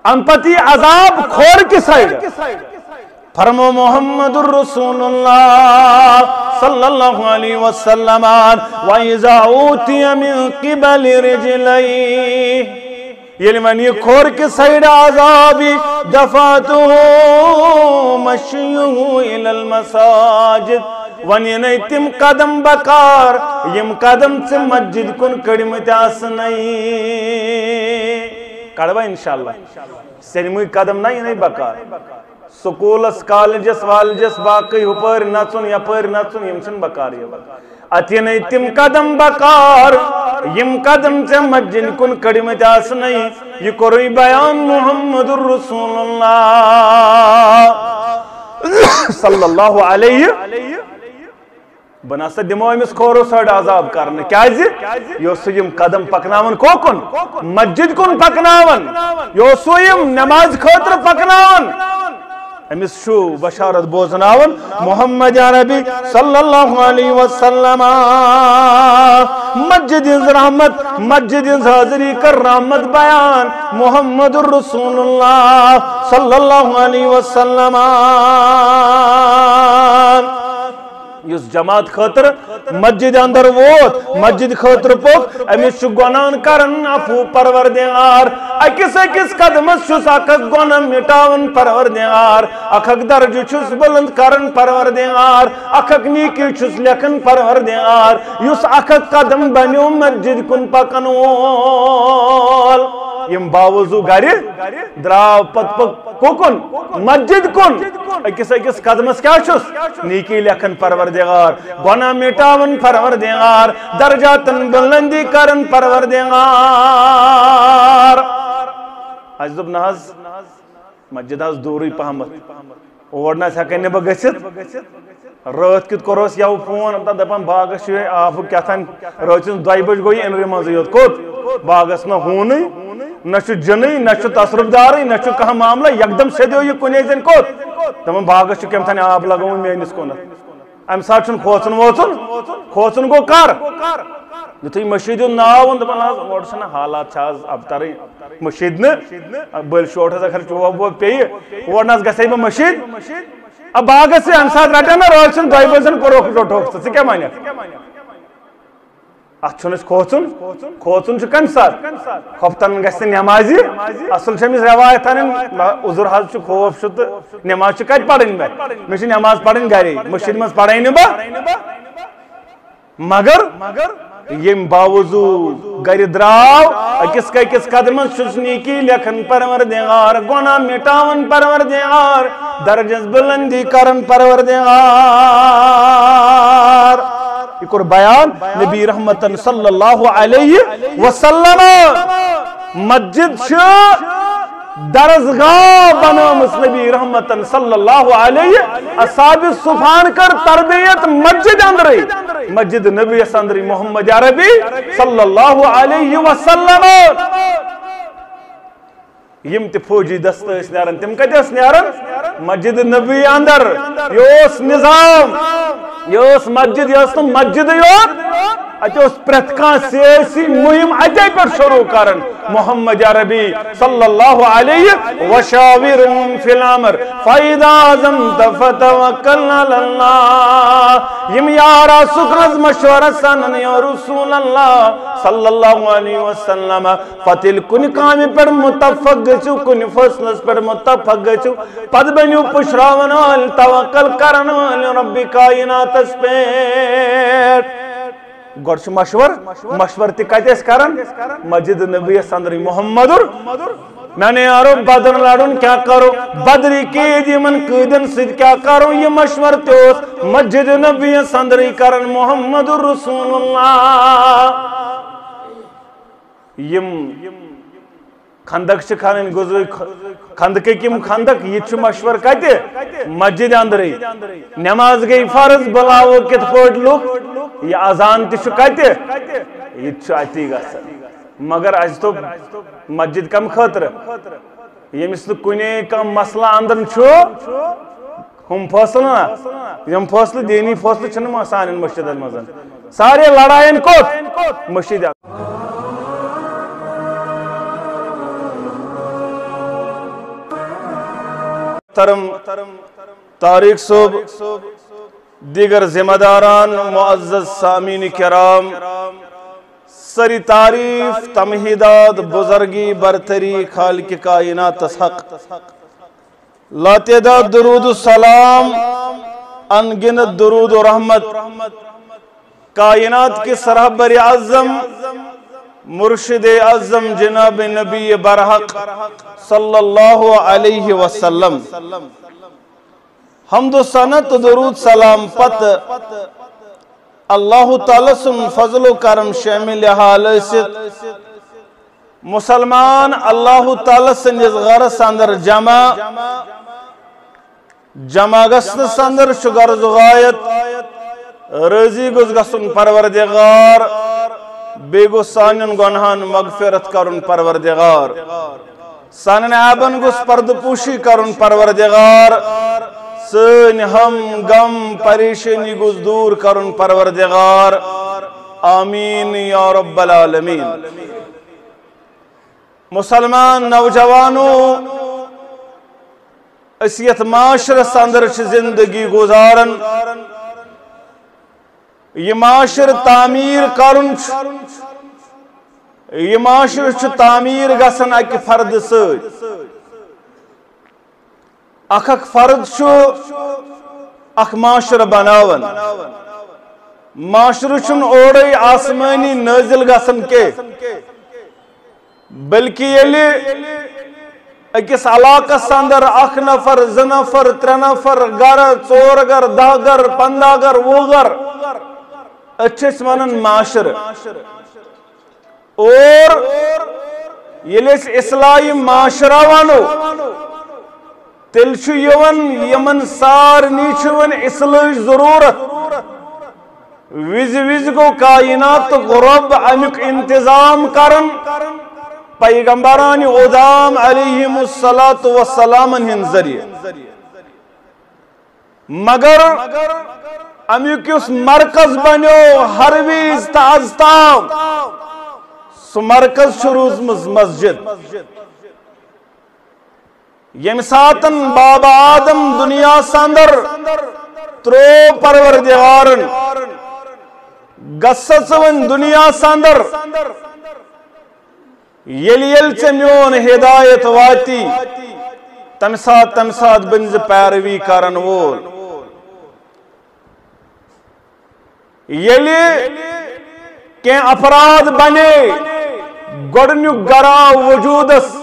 امپتی عذاب کھور کی سائیڈ فرمو محمد الرسول اللہ صلی اللہ علیہ وسلم وَإِذَا أُوتِيَ مِن قِبَلِ رِجْلَيْهِ یعنی من یہ کھور کی سائیڈ عذابی دفعتو مشیہو الى المساجد ونی نئی تم قدم بکار یم قدم سے مسجد کن کڑمت آسنائی کڑوا انشاءاللہ سنموی قدم نہیں بکار سکولس کالجس والجس باقی ہپر نچن یپر نچن یم چھن بکار اتہ نئی تم قدم بکار یم قدم سے مسجد کن کڑمت آسنائی یہ کوئی بیان محمد الرسول اللہ صلی اللہ علیہ بناسا دمو امس کھورو سڑ عذاب کرنے کیازِ یہ یم قدم پکناون کوکن مسجد کن پکناون یہ یم نماز خاطر پکناون امس شو بشارت بوزناون محمد عربی صلی اللہ علیہ وسلم مسجد رحمت مسجد حاضری کر رحمت بیان محمد الرسول اللہ صلی اللہ علیہ وسلم یس جماعت خاطر مسجد اندر ووت مسجد خاطر پوک امس گناہ کرن عفو پروردگار اکس اکس قدمس چھس اکھ گناہ مٹاون پروردگار اکھ درجہ چھس بلند کرن پروردگار اکھ نیکی چھس لکھن پروردگار یس اکھ قدم بنیو مسجد کن پکن وول یم باوضو گھر دراو پت کوکن مسجد کن اکس اکس قدمس کیا چھس نیکی لکھن پروردگار گناہ مٹاون پروردگار درجاتن بلندی کرن پروردگار اجدب ناز مسجد آس دوری پہمت اور نہ ہیکن بہ گژھت رات کت کوروس یو فون دپان باغس چھ آب کیا تھان رات 2 بج گوئی انری مز یوت کوت باغس نہ ہونی نہ جن نہ تصرف دار نہ کھانا معاملہ یکدم سیدو یہ کن زن کوت دپان باغس کم تھان آب لگون میانس کن ام سات کھوچن ووچن کھوچن گو کر یتھے مشید ناو دپان اور حالات آز ابتر مشید بل شوٹ اگر چوب ووب پی اور گھے بہ مشید اب باغس سے ام سات رٹان نا رات 2 بجن کوروک ٹوک ژٕ کیٛاہ مانیکھ ات کھوچن کھوچن کم سات خفتن گھس نمازی اصل چمس روایت عذر حض خوف تو نماز کت پڑھن مے نماز پڑھن گھرے مسجد مز پڑھے بہ مگر یم باوضو گھر دراو اکس اکس قدمس چھس نیکی لکھن پروردگار گناہ مٹاون پروردگار درجس بلندی کرن پروردگار یہ کور بیان نبی رحمت صلی اللہ علیہ وسلم مسجد درسگاہ بنامس نبی رحمت صلی اللہ علیہ اصحاب صفان کر تربیت مسجد اندری مسجد نبی اندری محمد عربی صلی اللہ علیہ وسلم یم تی فوجی دست اس نیرن تم کت اس نیرن مسجد نبی اندر یہ نظام یہ مسجد یہ مسجد یوت اتہ پریت کان سیاسی مہم اتے پہ شروع کرن محمد عربی صلی اللہ علیہ وشاورہم فی الامر فاذا عزمت فتوکل علی اللہ یم یارا سکنز مشورہ سنن یا رسول اللہ صلی اللہ علیہ وسلم فتل کن کام پر متفق گچو کن فصلس پر متفق گچو پد بنیو پشراون وال توکل کرن وال رب کائنات اس پہ گوڑ مشور تی کتیس کرن مسجد نبی اندر محمد میں نے یارو بدر لڑن کیا کرو بدری قید یمن قیدن سید کیا کرو یہ مشور تیوس مسجد نبی اندر کرن محمد رسول اللہ یم خندق کھانن گزر خندق کم خندق یہ مشور کتے مسجد اندر نماز گئی فرض بلاو کت پٹ لوگ یہ اذان تہ کتے یہ اتی گژھان مگر اس تو مسجد کم خاطر یمس کنے کم مسئلہ اندر ہم فاصلہ نا یم فاصلہ دینی فاصلہ چھن سان مسجد مز سارے لڑائن کوت مسجد محترم طارق صاحب، دیگر ذمہ داران، معزز سامعین کرام، سری تعریف تمہیدات بزرگی برتری خالق کائنات حق، لاتعداد درود السلام، انگنت درود و رحمت کائنات کے سرحبر اعظم مرشد اعظم جناب نبی برحق صلی اللہ علیہ وسلم، حمد و ثناء درود سلام پت اللہ تعالی سن فضل و کرم شامل حال ست مسلمان اللہ تعالی سندس غرس اندر جمع گسن سندر شغرض غایت رضی گز گسن پروردگار بے گو سانن گناہن مغفرت کرن پروردگار، سانن عیبن گس پرد پوشی کرن پروردگار، سن ہم غم پریشانی گس دور کرن پروردگار، آمین یا رب العالمین۔ مسلمان نوجوانو، اسیت معاشر سندر چھ زندگی گزارن، یہ معاشر تعمیر کرن، یہ معاشر چھ تعمیر گسن اک فرد سۭتۍ، اکھ فرد چھ اکھ معاشر بناون، معاشر چھن اوڑے آسمانی نازل گسن کے بلکہ یلی اکس علاقہ اندر اکھ نفر، زٕ نفر، ترٛےٚ نفر، گر، ژور گر، 10 گر، 15 گر، 20 گر اچھس ونن معاشر، اور یلی اس اصلاحی معاشرہ ونو تیل چھ یون یمن سارنی چھ ون اصلاح ضرورت، وز گو کائنات رب امیک انتظام کرن پیغمبران اعظام علیہم الصلاۃ والسلام ہن ذریعہ، مگر امیک اس مرکز بنیو ہر ویز تازتام، سو مرکز چھ روزمز مسجد، یم ساتن بابا آدم دنیا سندر ترو پروردگارن گسس ون دنیا سندر، یل چھ میون ہدایت واتی تم سات بنز پیروی کرن وول، یلی کہ افراد بنے گوڑنیک گرا وجودس،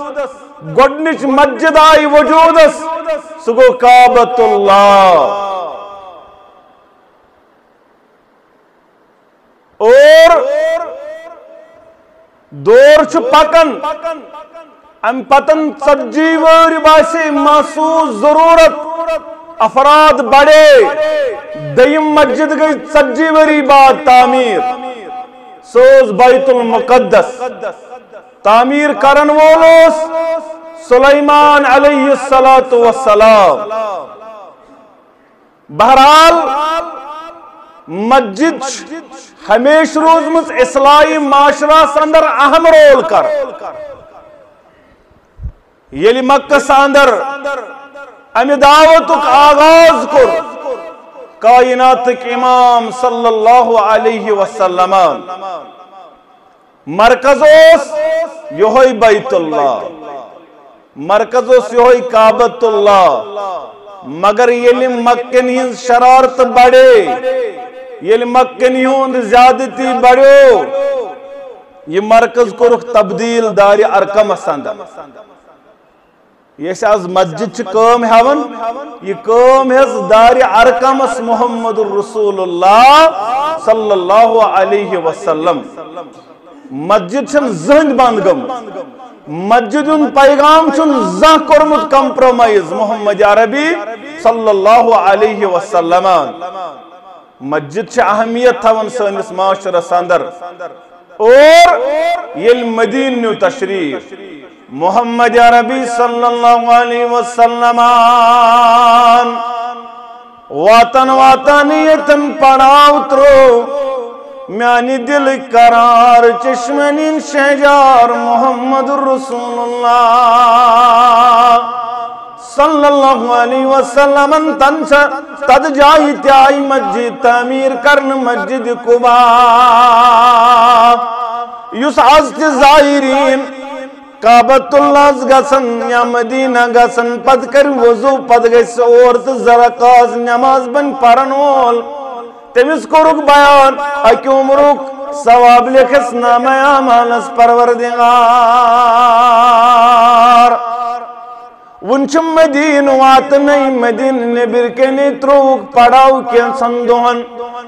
گوڑنچ مسجد آئی وجودس، سو گو کعبۃ اللہ، اور دور چھ پکن ام پتن 40 وری باسی محسوس ضرورت، افراد بڑے، دیم مسجد گئی 40 وری بعد تعمیر، سوز بیت المقدس، تعمیر کرن وولوس سلیمان علیہ السلام۔ بہرحال مسجد ہمیش روزمز اصلاحی معاشرہ اندر اہم رول کر، یلی مکہ اندر امی دعوتک آغاز کر کائنات امام صلی اللہ علیہ وسلم، مرکز اس یہوئی بیت اللہ، مرکز اس یہوئی کعبۃ اللہ، مگر یلی مکن ہن شرارت بڑے، یلی مکن ہن زیادتی بڑیو، یہ مرکز کرک تبدیل دار ارقم اندر، یہ از مسجد چھ کام ہون، یہ کام ہے دار ارقم محمد الرسول اللہ صلی اللہ علیہ وسلم، مسجد چھن زند بند گم، مسجد ان پیغام چھن زہ کرمت کمپرومائز محمد عربی صلی اللہ علیہ وسلم، مسجد چھ اہمیت تھون سنس معاشرہ اندر، اور یل مدین نیو تشریف محمد عربی صلی اللہ علیہ وسلم وطنیتن پڑاو ترو میانی دل قرار چشمنین شہجار محمد رسول اللہ صلی اللہ اللہ علیہ وسلم تنسا تد جائی تیائی مسجد تعمیر کرن مسجد قباء یس آز تی ظاہرین کعبۃ اللہ گسن یا مدینہ گسن پد کر وضو پد گس عورت زرقاز نماز بن پرن وول تمس کورک بیان اکہ عمرک ثواب لکھس نامہ اعمالس پروردگار ونچ مدین وات نئی مدین نبر کنی تروک پڑاو کینسن دہن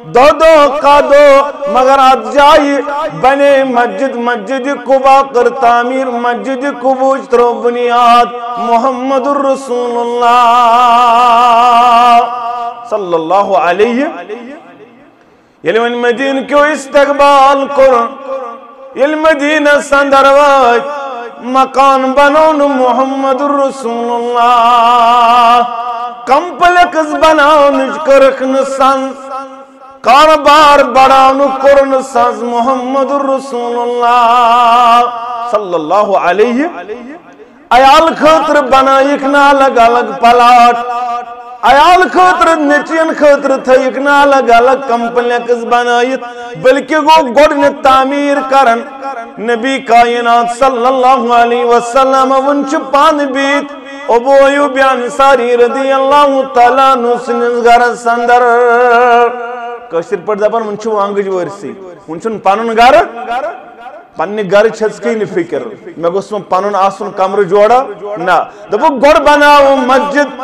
دو دو کا دو مگر ات جائی بنے مسجد قباء کر تعمیر مسجد قبوج ترو بنیاد محمد الرسول اللہ صلی اللہ علیہ یل ون مدین کیو استقبال کر یل مدینہ سندر وات مکان بنون محمد الرسول اللہ کمپلیکس بناون کرکن سنز کاربار بڑھان کرن سنز محمد الرسول اللہ صلی اللہ علیہ عیال خاطر بنائیک نا الگ الگ پلاٹ عیال خاطر نچین خاطر تھیک نا الگ الگ کمپلیکس بنائیت بلکہ گو گوڑن تعمیر کرن نبی کائنات صلی اللہ علیہ وسلم ونچ پان بیت ابو ایوب انصاری رضی اللہ تعالیٰ نسنز گھر سندر کشتر پر دپان ونچ وانگج ورسی ونچن پانن گھر پنی گھر چھس کی نی فکر میں گوسم پانن آسن کمر جوڑا نا دپو گوڑ بناو مسجد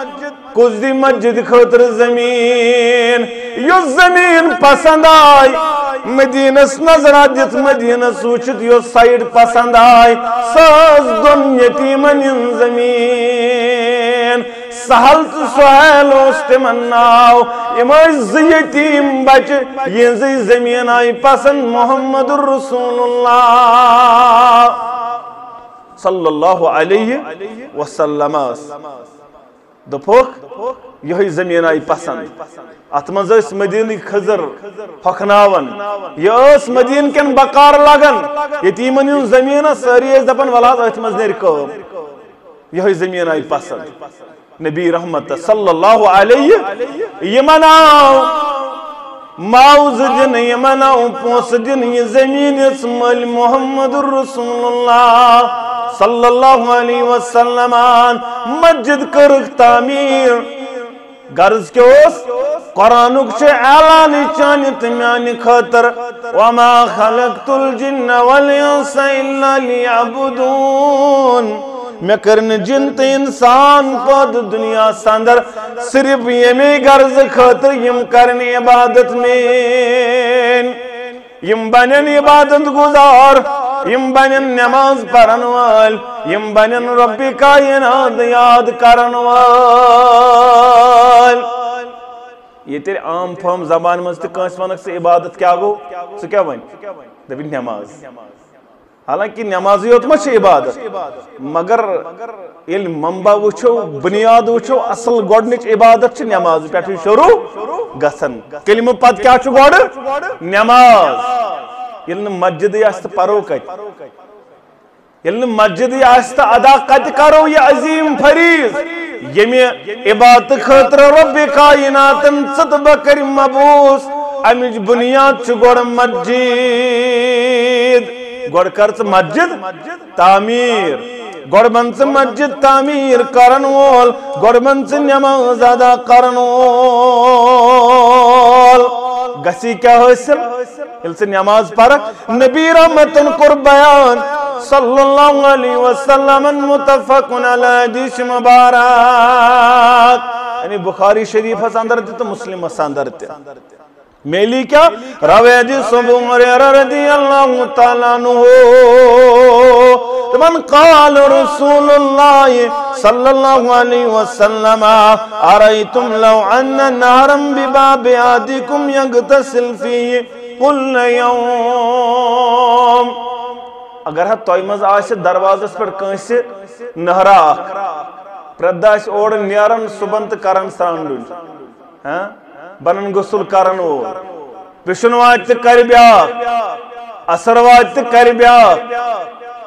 کچھ دی مسجد خاطر زمین یو زمین پسند آئی مدینس نظر آدیت مدینس وچت یو سائیڈ پسند آئی ساز دن یتیمن ان زمین سہل تو سہل استمناو امائی زی یتیم بچ یہ زی زمین آئی پسند محمد الرسول اللہ صلی اللہ علیہ وسلم دپوک یہی زمین آئی پسند اتمنز اس مدینی خضر حقناون یہ اس مدین کن بقار لگن یتیمن یون زمین ساری اس دپن ولاد اتمنز نیر کام یہی زمین آئی پسند نبی رحمت صلی اللہ علیہ یہ مناو معوض دن یہ مناو پوس دن یہ زمین اسمال محمد الرسول اللہ صلی اللہ علیہ وسلم مسجد کرک تعمیر غرض کے اس قرآنک چھے اعلانی چانی تمیانی خاطر وما خلقت الجن والانس الا لیعبدون میں کرن جنت انسان پود دنیا ساندر صرف یمی غرض خاطر یم کرن عبادت میں یم بنن عبادت گزار یم بنن نماز پرن وال یم بنن رب کائنات یاد کرن وال یہ تیرے عام فہم زبان میں کنس ونک سے عبادت کیا گو سو کیا بن دبی نماز حالانکہ نمازی ہوت مچ عبادت مگر علم منبع وچھو بنیاد وچھو اصل گوڑنچ عبادت چھ نماز پیٹھو شروع گسن کلمہ پت کیا چھو گوڑ نماز یلن مسجد یاست پرو کت یلن مسجد یاست ادا کت کرو یہ عظیم فریض یمی عبادت خاطر رب کائناتن ست بکر مبوس امج بنیاد چھ گوڑ مسجد گوڑ کرت مسجد تعمیر گوڑ بنس مسجد تعمیر کرن وول گوڑ بنس نماز ادا کرن وول گسی کیا حاصل یلس نماز پرک نبی رحمتن کر بیان صلی اللہ علیہ وسلم متفقن علی حدیث مبارک یعنی بخاری شریف اس اندر تو مسلم اس اندر میلی کیا روید ابو ہریرہ رضی اللہ تعالیٰ عنہ من قال رسول اللہ صلی اللہ علیہ وسلم ارائیتم لو ان نہرا بباب احدکم یغتسل فیہ کل یوم اگر ہاں توئی مز آسے دروازس پر کنسی نہرا پردہ اس اوڑ نیارن صبح کرن سرانڈن بنن غسل کرن وول پشن وات تہ کر بیاکھ اثر وات تہ کر بیاکھ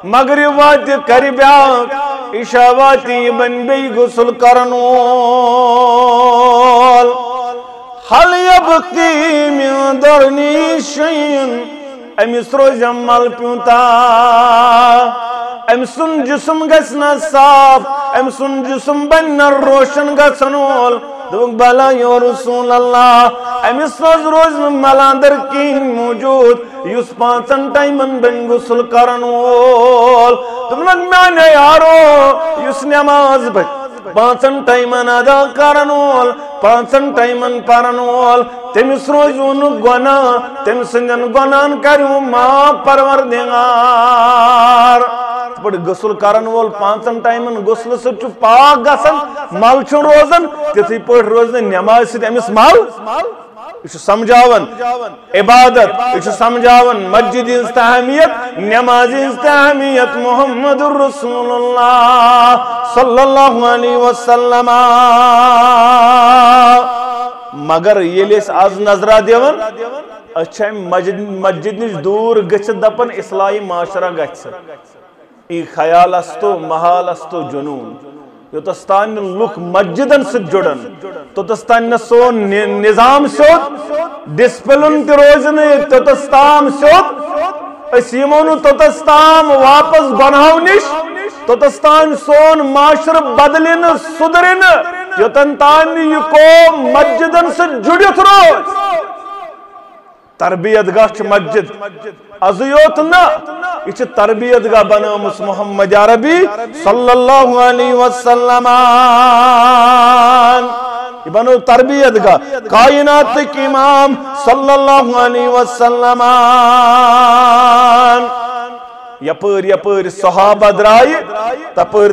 مغرب وات تہ کر بیاکھ اشاواتی بن بی غسل کرن وول حل یبقی من درنی شین امس روز مل پیوتا ام سن جسم گسنا صاف ام سن جسم بننا روشن گسن وول دوک بلا یا رسول اللہ امس روز ملاندر کین موجود یس 5 ٹائمن بن غسل کرن وول دوک میانے یارو یس نماز 5 ٹائمن ادا کرن وول 5 ٹائمن پرن وول تمس روز گناہ تم سندن گناہن کریو معاف پروردگار بڑ غسل کرن وول 5 ٹائمن غسل ست پاک گسن مل چھ روزن تتھی پٹ روزن نماز ست امس مل یہ سمجھاون عبادت یہ سمجھاون مسجد ہز اہمیت نماز ہز اہمیت محمد رسول اللہ صلی اللہ علیہ وسلم مگر ییٚلہِ أسۍ آز نظرہ دِوان أسۍ چھِ مسجد نش دور گژھِتھ دپان اصلاحی معاشرہ گژھِ یہ خیال استو محال استو جنون یوتس تان لُکھ مسجدن سۭتۍ جُڑن توتس تان سون نظام سیوٚد ڈسپلن تہِ روزِ نہٕ توتس تام سیوٚد أسۍ یِمو نہٕ توتس تام واپس گۄنہو نِش توتس تان سون معاشرٕ بدلہِ نہٕ سُدرِ نہٕ یوتن تان یہ قوم مسجدن سۭتۍ جُڑِتھ روز تربیت گاہ چھ مسجد ازٕ یوت نہ یہ تربیت گاہ بنٲومٕژ محمد عربی صلی اللہ علیہ وسلم یہ بنو تربیت گاہ کائنات کی امام صلی اللہ علیہ وسلم یپر یپر صحابہ درائے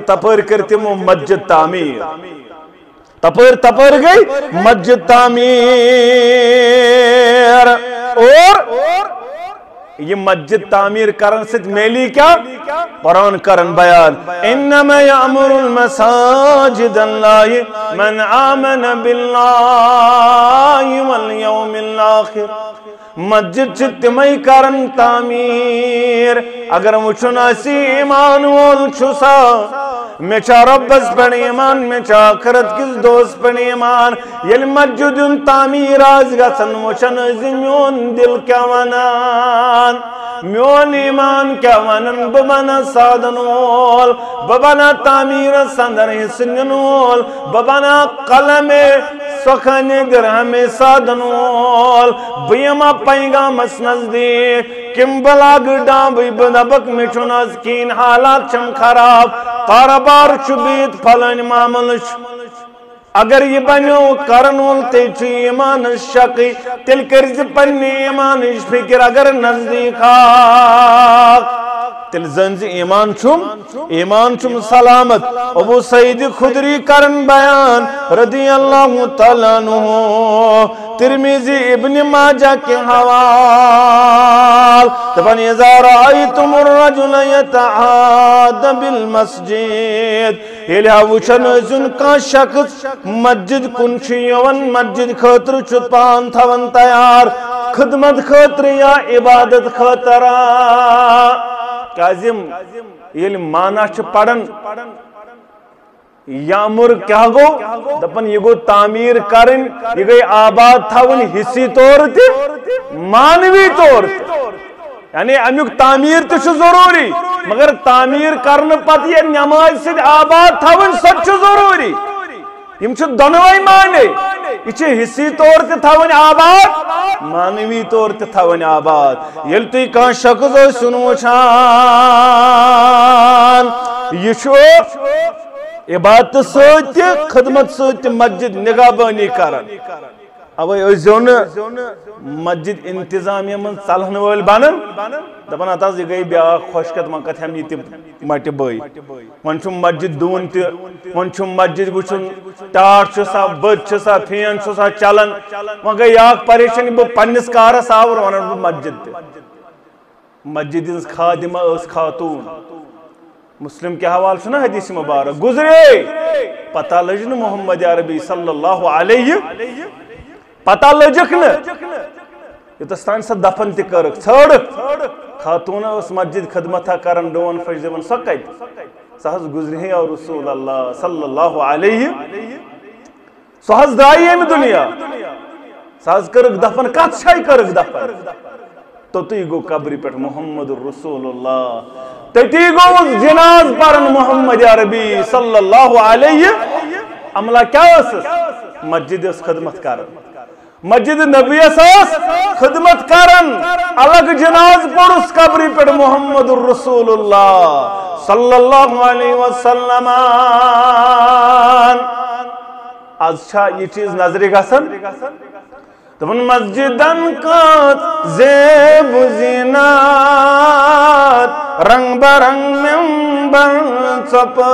تپر کر تمو مسجد تعمیر تپر گئی مسجد تعمیر اور یہ مسجد تعمیر کرن ست میلی کیا قرآن کرن بیان انما یعمر المساجد اللہ من آمن باللہ والیوم الاخر مسجد چھ تمئی کرن تعمیر اگر وچھن اسی ایمان وول چھسا میں چا ربس پڑھ ایمان میں چا آخرت کس دوست پڑھ ایمان یل مسجد تعمیر آز گسن وچھن میون دل کیا ونان میون ایمان کیا ونن ببنا سادن وول ببنا تعمیر سندر حسن وول ببنا قلم سخن درہم سادن وول بیما پیغام اس نزدیک کم بلاگ ڈامبی بدبک میں چناز کین حالات چم خراب کاربار چبیت پھلن معاملش اگر یہ بنیو کرنول تے چھ ایمان شقی تل کرز پنی ایمان فکر اگر نزدیک آق تل زنز ایمان چم سلامت ابو سعید خدری کرن بیان رضی اللہ تعالیٰ عنہ ترمیزی ابن ماجہ کے حوال تبن اذا رأیتم الرجل یتعاد بالمسجد یلہا وچن ازن کا شخص مسجد کنچیون مسجد خطر چپان تھون تیار خدمت خطر یا عبادت خطر کازم یل مانا چھ پڑھن یامر کیا گو دپن یہ گو تعمیر کرن یہ گئی آباد تھاون حصی طور تی مانوی طور تی یعنی امیک تعمیر تی چھ ضروری مگر تعمیر کرن پت یہ نماز سے آباد تھاون سب چھ ضروری یم چھ دنوائی مانے یہ چھ حصی طور تی تھاون آباد مانوی طور تی تھاون آباد یل تی کان شخص سنوچان یہ چھو عبادت سوت خدمت سوت مسجد نگاہ بانی کرن اوے ازون مسجد انتظامیہ من صلحن ول بنن دپن اتاز یہ گئی بیا خوشکت من کت ہم یہ مٹ بئی ون چھ مسجد دون ت ون چھ مسجد وچن ٹاٹ چھسا بد چھسا پھین چھسا چلن ون گئی اخ پریشانی بہ پنس کارس آور ونن بہ مسجد مسجد خادمہ اس خاتون مسلم کے حوال چھنا حدیث مبارک گزرے پتہ لجن محمد عربی صلی اللہ علیہ پتہ لجکن یتستان سا دفن تی کرک چھڑ خاتون اس مسجد خدمت کرن ڈون فش دیون سکت سہز گزری یا رسول اللہ صلی اللہ علیہ سہز درائی ہم دنیا سہز کرک دفن کت شائی کرک دفن تو تی گو قبری پر محمد رسول اللہ تی گو جناز پرن محمد عربی صلی اللہ علیہ عملہ کیا اسس مسجد اس خدمت کرن مسجد نبی اس خدمت کرن الگ جناز پر اس قبری پر محمد رسول اللہ صلی اللہ علیہ وسلم آج چھا یہ چیز نظری گسن تمن مسجدن کات زیب زینات رنگ برنگ ممبر چپر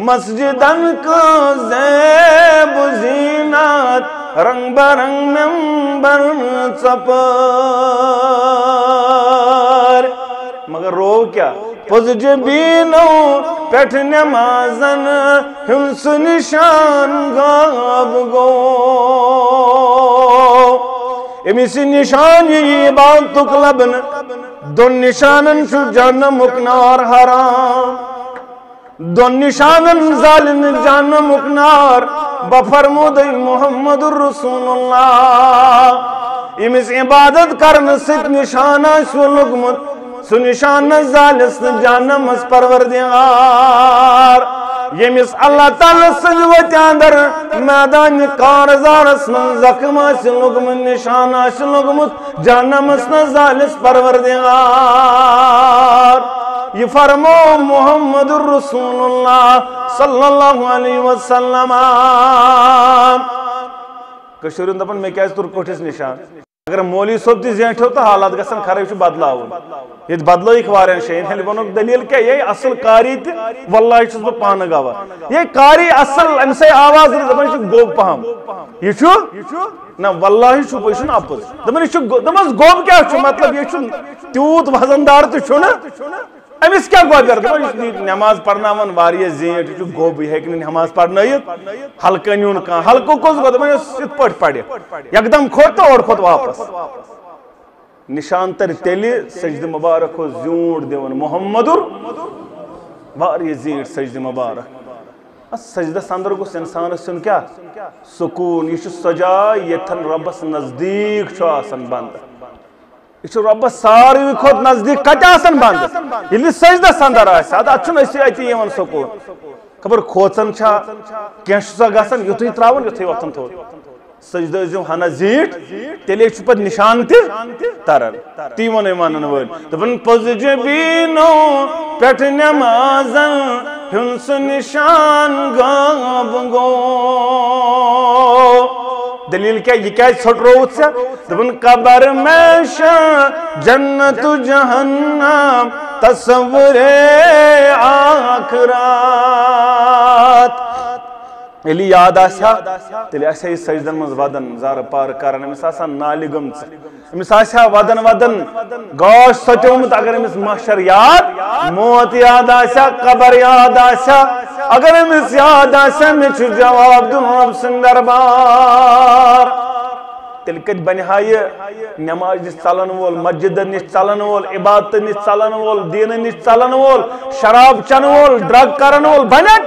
مسجدن کات زیب زینات رنگ برنگ ممبر چپر مگر رو کیا پوز جبینو پیٹھ نمازن ہنس نشان غاب گو امیسی نشان یہ بات تکلبن دون نشانن شو جہنم اکنار حرام دون نشانن ظالم جہنم اکنار بفرمود محمد الرسول اللہ امیس عبادت کرن ست نشانہ شو لگمت سو نشان ظالس جہنم اس پروردگار یمس اللہ تعالی سجوت اندر میدان کارزار اسمن زخم اس لگمت نشان اس لگمت جہنم اس ظالس پروردگار یہ فرمو محمد الرسول اللہ صلی اللہ علیہ وسلم کشورین دپن میں کیا اس تر کوٹھس نشان اگر مولی صوب تی زینٹھو تو حالات گسن خراب شو بدلاؤن یہ بدلو ایک وارین شہین ہے لبنو دلیل کیا یہ اصل کاری تھی واللہ چھس با پانا گاوا یہ کاری اصل انسے آواز رہی دبن چھو گوب پہم یہ چھو نا واللہ چھو پوشن اپوز دبن چھو گوب کیا چھو مطلب یہ چھو تیوت وزندار تو چھو نا امیس کیا گوب کرتا ہے نماز پڑھنا من واری زینٹ چھو گوب ہے کہ نماز پڑھنا ہے حلقہ نیون کان حلقہ کوز گو دبن ست پڑھ پڑھے یکدم کھوٹ تو اور کھوٹ واپس نشان تر تیلی سجد مبارک ہو زیونٹ دیون محمدر واری زینٹ سجد مبارک سجدہ سندر کو انسان سن کیا سکون یہ سجا یتھن ربس نزدیک چھو آسن بند یہ ربس ساری کھوت نزدیک کٹ آسن بند یہ سجدہ سندر آسا اچھن اسی آتی یہ سکون خبر کھوچن چھا کینش سا گسن یتھوی تراون یتھوی وقتن تھو سجدہ زیو ہنا زیٹ تیلے چھو پت نشان تی ترن تیمون ایمانن ول دبن پوز جبینو پیٹ نمازن ہنس نشان غاب گو دلیل کیا یہ کیا چھوٹ روت سے دبن قبر میں جنت جہنم تصور آخرات یلی یاد آسیا تیلی آسیا یہ سجدن مز ودن زار پار کرن امس آسا نالی گمت امس آسیا ودن گوش سچومت اگر امس محشر یاد موت یاد آسیا قبر یاد آسیا اگر امس یاد آسیا میں چھو جواب دن رب سندربار تیل کت بنہائی نماز نش چلن وول مسجد نش چلن وول عبادت نش چلن وول دین نش چلن وول شراب چن وول ڈرگ کرن وول بنا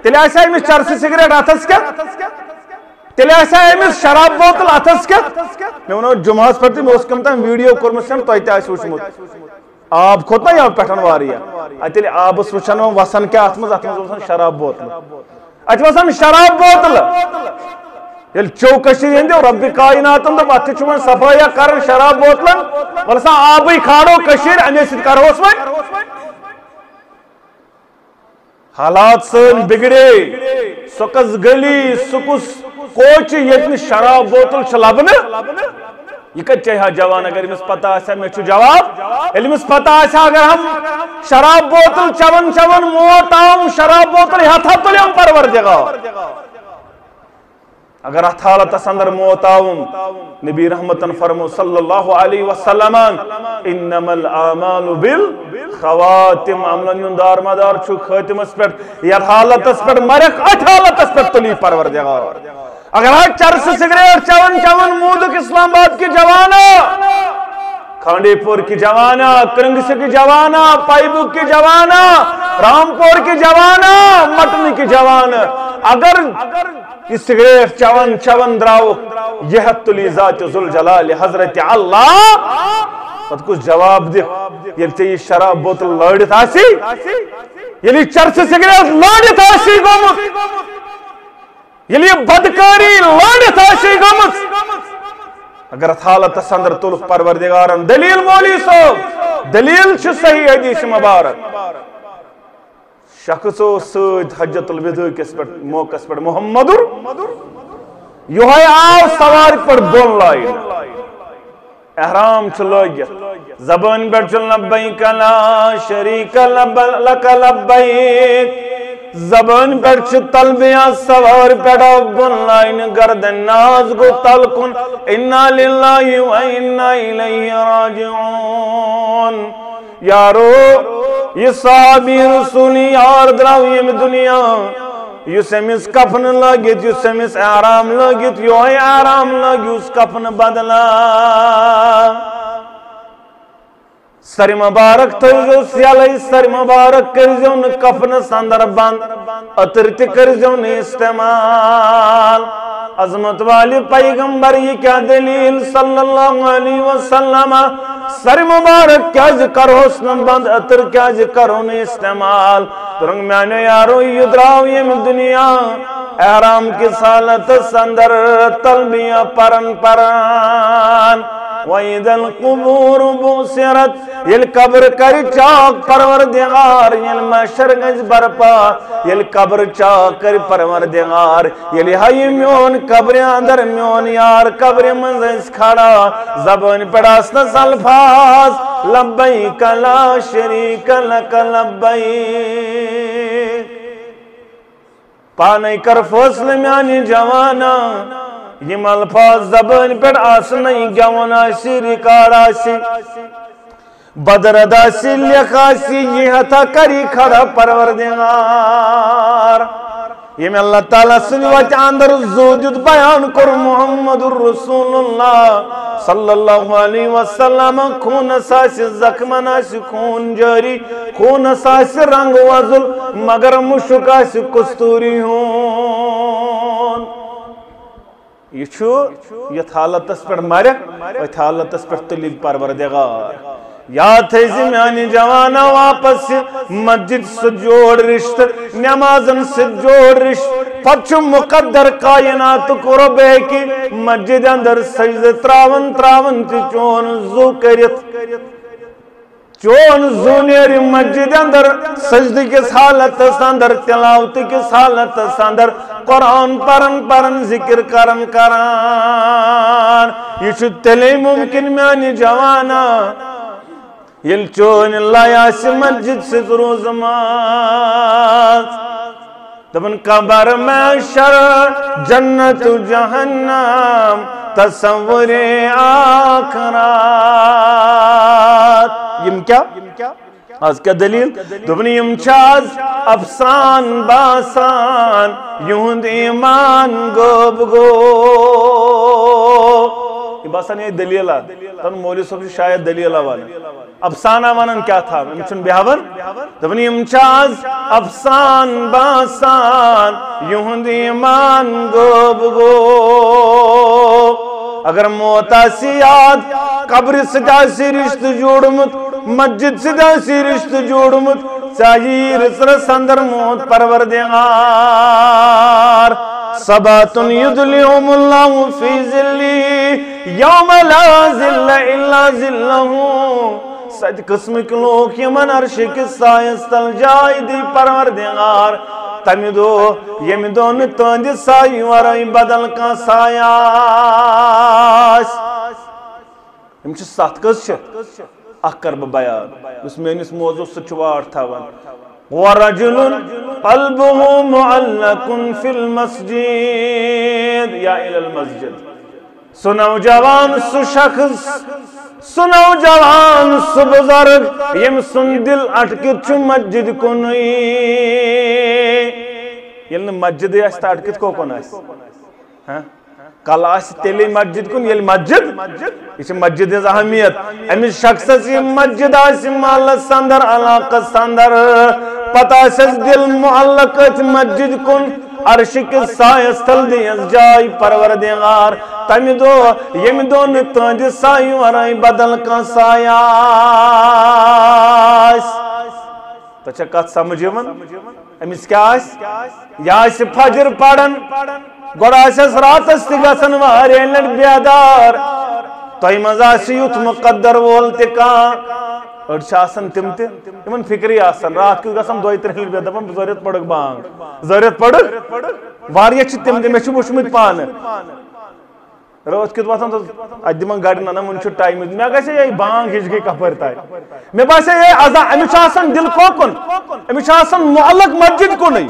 تیل آسا امس چرسی سگریٹ اتھس کیا تیل آسا امس شراب بوتل اتھس کیا میں ونو جمعہ پتہ میں اس کم تام ویڈیو کورمت سن تو آس وچمت آب کھوت نا یا پٹھن واریا تیل آبس وچھن وسن کیا ات مز وسن شراب بوتل ات وسن شراب بوتل یل چوکشی ہندو رب کائناتن دب ات چھو صفایا کرن شراب بوتلن ولسا آبی کھاڑو کشیر امی سید کرہوس وے حالات سن بگڑے سکس گلی سکس کوچ یتن شراب بوتل چلابن یہ کت چاہا جوان اگر امس پتہ آسا میں چھو جواب امس پتہ آسا اگر ہم شراب بوتل چون موت آم شراب بوتل ہاتھا تلیم پروردگار اگر ات حالت اندر موت آؤں نبی رحمتن فرمو صلی اللہ علیہ وسلم انما الاعمال بالخواتم عملن یندار مدار چھو خاتم اس پر یہ حالت اس پر مرک ات حالت اس پر تلی پروردگار اگر آج چرس سگریٹ چون مودک اسلام آباد کی جوانا کھانڈی پور کی جوانا، کرنگس کی جوانا، پائبو کی جوانا، رامپور کی جوانا، مٹن کی جوانا، اگر یہ سگریٹ چون دراو یہ تلی ذات ذوالجلال حضرت اللہ پت کچھ جواب دے یہ تے شراب بوتل لڑت آسی یہ چرس سگریٹ لڑت آسی گومت یہ بدکاری لڑت آسی گومت اگر حالت اندر تلک پروردگارن دلیل مولی صاحب دلیل چھ صحیح حدیث مبارک شخص سید حجت الوداع کس پر موقع پر محمد یہ آو سوار پر بون لائن احرام چھ لگت زبان پر چھ لبیک لا شریک لک لبیک زبان پر چھ تلبیہ سوار پر بون لائن گردن ناز گو تلکن انا للہ و انا الیہ راجعون یارو یہ صحابی رسولی یار دراو یم دنیا یس امس کفن لگت یس امس آرام لگت یہ آرام لگ اس کفن بدلا سر مبارک تھو سیالی سر مبارک کرزو ن کفن اندر بند اتر تہ کرزو ن استعمال عظمت والی پیغمبر یہ کیا دلیل صلی اللہ علیہ وسلم سر مبارک کیا ذکر حسن بند اتر کیا ذکر ہونے استعمال ترنگ میں نے یارو یہ دراو یہ دنیا احرام کی سالت سندر تلبیہ پرن پران وَإِذَا الْقُبُورُ بُعْثِرَتْ یل قبر کر چاک پروردگار یل محشر گز برپا یل قبر چاک کر پروردگار یل ہائی میون قبر اندر میون یار قبر منز کھڑا زبان پڑاسنس الفاظ لبیک لا شریک لک لبیک پانے کر فصل میانی جوانا یم الفاظ زبان پر آسنی گون آسی ریکارڈ آسی بدرد آسی لکھاسی یہ ہتا کری کھڑا پروردگار یم اللہ تعالیٰ سنوات اندر زوجد بیان کر محمد الرسول اللہ صلی اللہ علیہ وسلم خون اساس زخمن آسی خون جاری خون اساس رنگ وزل مگر مشک آسی کستوری ہون یہ چھو یہ حالتس پر مرک یہ حالتس پر تلیگ پروردگار یاد ہے زمیانی جوانا واپس مسجد سے جوڑ رشت نمازن سے جوڑ رشت پچھ مقدر کائنات کو ربے کی مسجد اندر سجد تراون تراون تی چون زو کرت چون زونیر مسجد اندر سجدی کس حالت اندر تلاوت کس حالت اندر قرآن پرن ذکر کرن یہ چھو تلی ممکن میانی جوانا یل چون اللہ یاسی مسجد سے روز مات دبن قبر محشر جنت جہنم تصور آخرات یم کیا آج کیا دلیل دبن یم چاز افسان باسان یہند ایمان گوب گو یہ باسان یہ دلیل تن مولی صاحب شاید دلیل والا افسانہ ونن کیا تھا امچن بیہور دبن یم چاز افسان باسان یہند ایمان گوب گو اگر موت آسی یاد قبر سجاسی رشت جوڑمت مسجد سجاسی رشت جوڑمت چاہی رسر سندر موت پروردگار سباتن یدلیہم اللہ فی ذلی یوم لا ذل الا ذلہو سج قسم کے لوگ یمن عرش کی سائستل جائی دی پروردگار تمی دو یم دون تند سائی ورائی بدل کا سایاس یم چھ سات کس چھ اکر بیان اس میں اس موضوع سے چوار تھا ورجل قلبه معلق فی المسجد یا الى المسجد سنو جوان سو شخص سنو جوان سو بزرگ یم سن دل اٹکت چھ مسجد کنوی یل مسجد اس اٹکت کو کون اس کل تیلی مسجد کن یل مسجد یہ مسجد ہز اہمیت امس شخصس یہ مسجد محلس اندر علاقس اندر پتہ دل معلق مسجد کن عرش کس سایس تل دیس جائی پروردگار تمہ دو یم دو تہند سایہ ورائی بدل کان سایہ تو کت سمجھ امس کیا یہ فجر پڑھن گوس راتس تھان واریاہ لٹ بیدار تہ مز یت مقدر وول تم تم فکری رات کس گھان دۄیہِ ترٛیٚیہِ لٹہِ بیٚیہِ دپان زٲرِتھ پڑک بانگ زٲرِتھ پڑک واریاہ چھِ تم تہِ مےٚ چھُ وٕچھمُت پانہٕ رات کیُتھ وۄتھان اتہِ دِمن گاڑِ نہ ون چھُ ٹایم مےٚ گژھِ ہے بانگ ہِش گٔے کپٲرۍ تانۍ مےٚ باسے ہے اذا أمِس چھُ آسان دل کوکُن أمِس چھُ آسان معلق مسجد کُنُے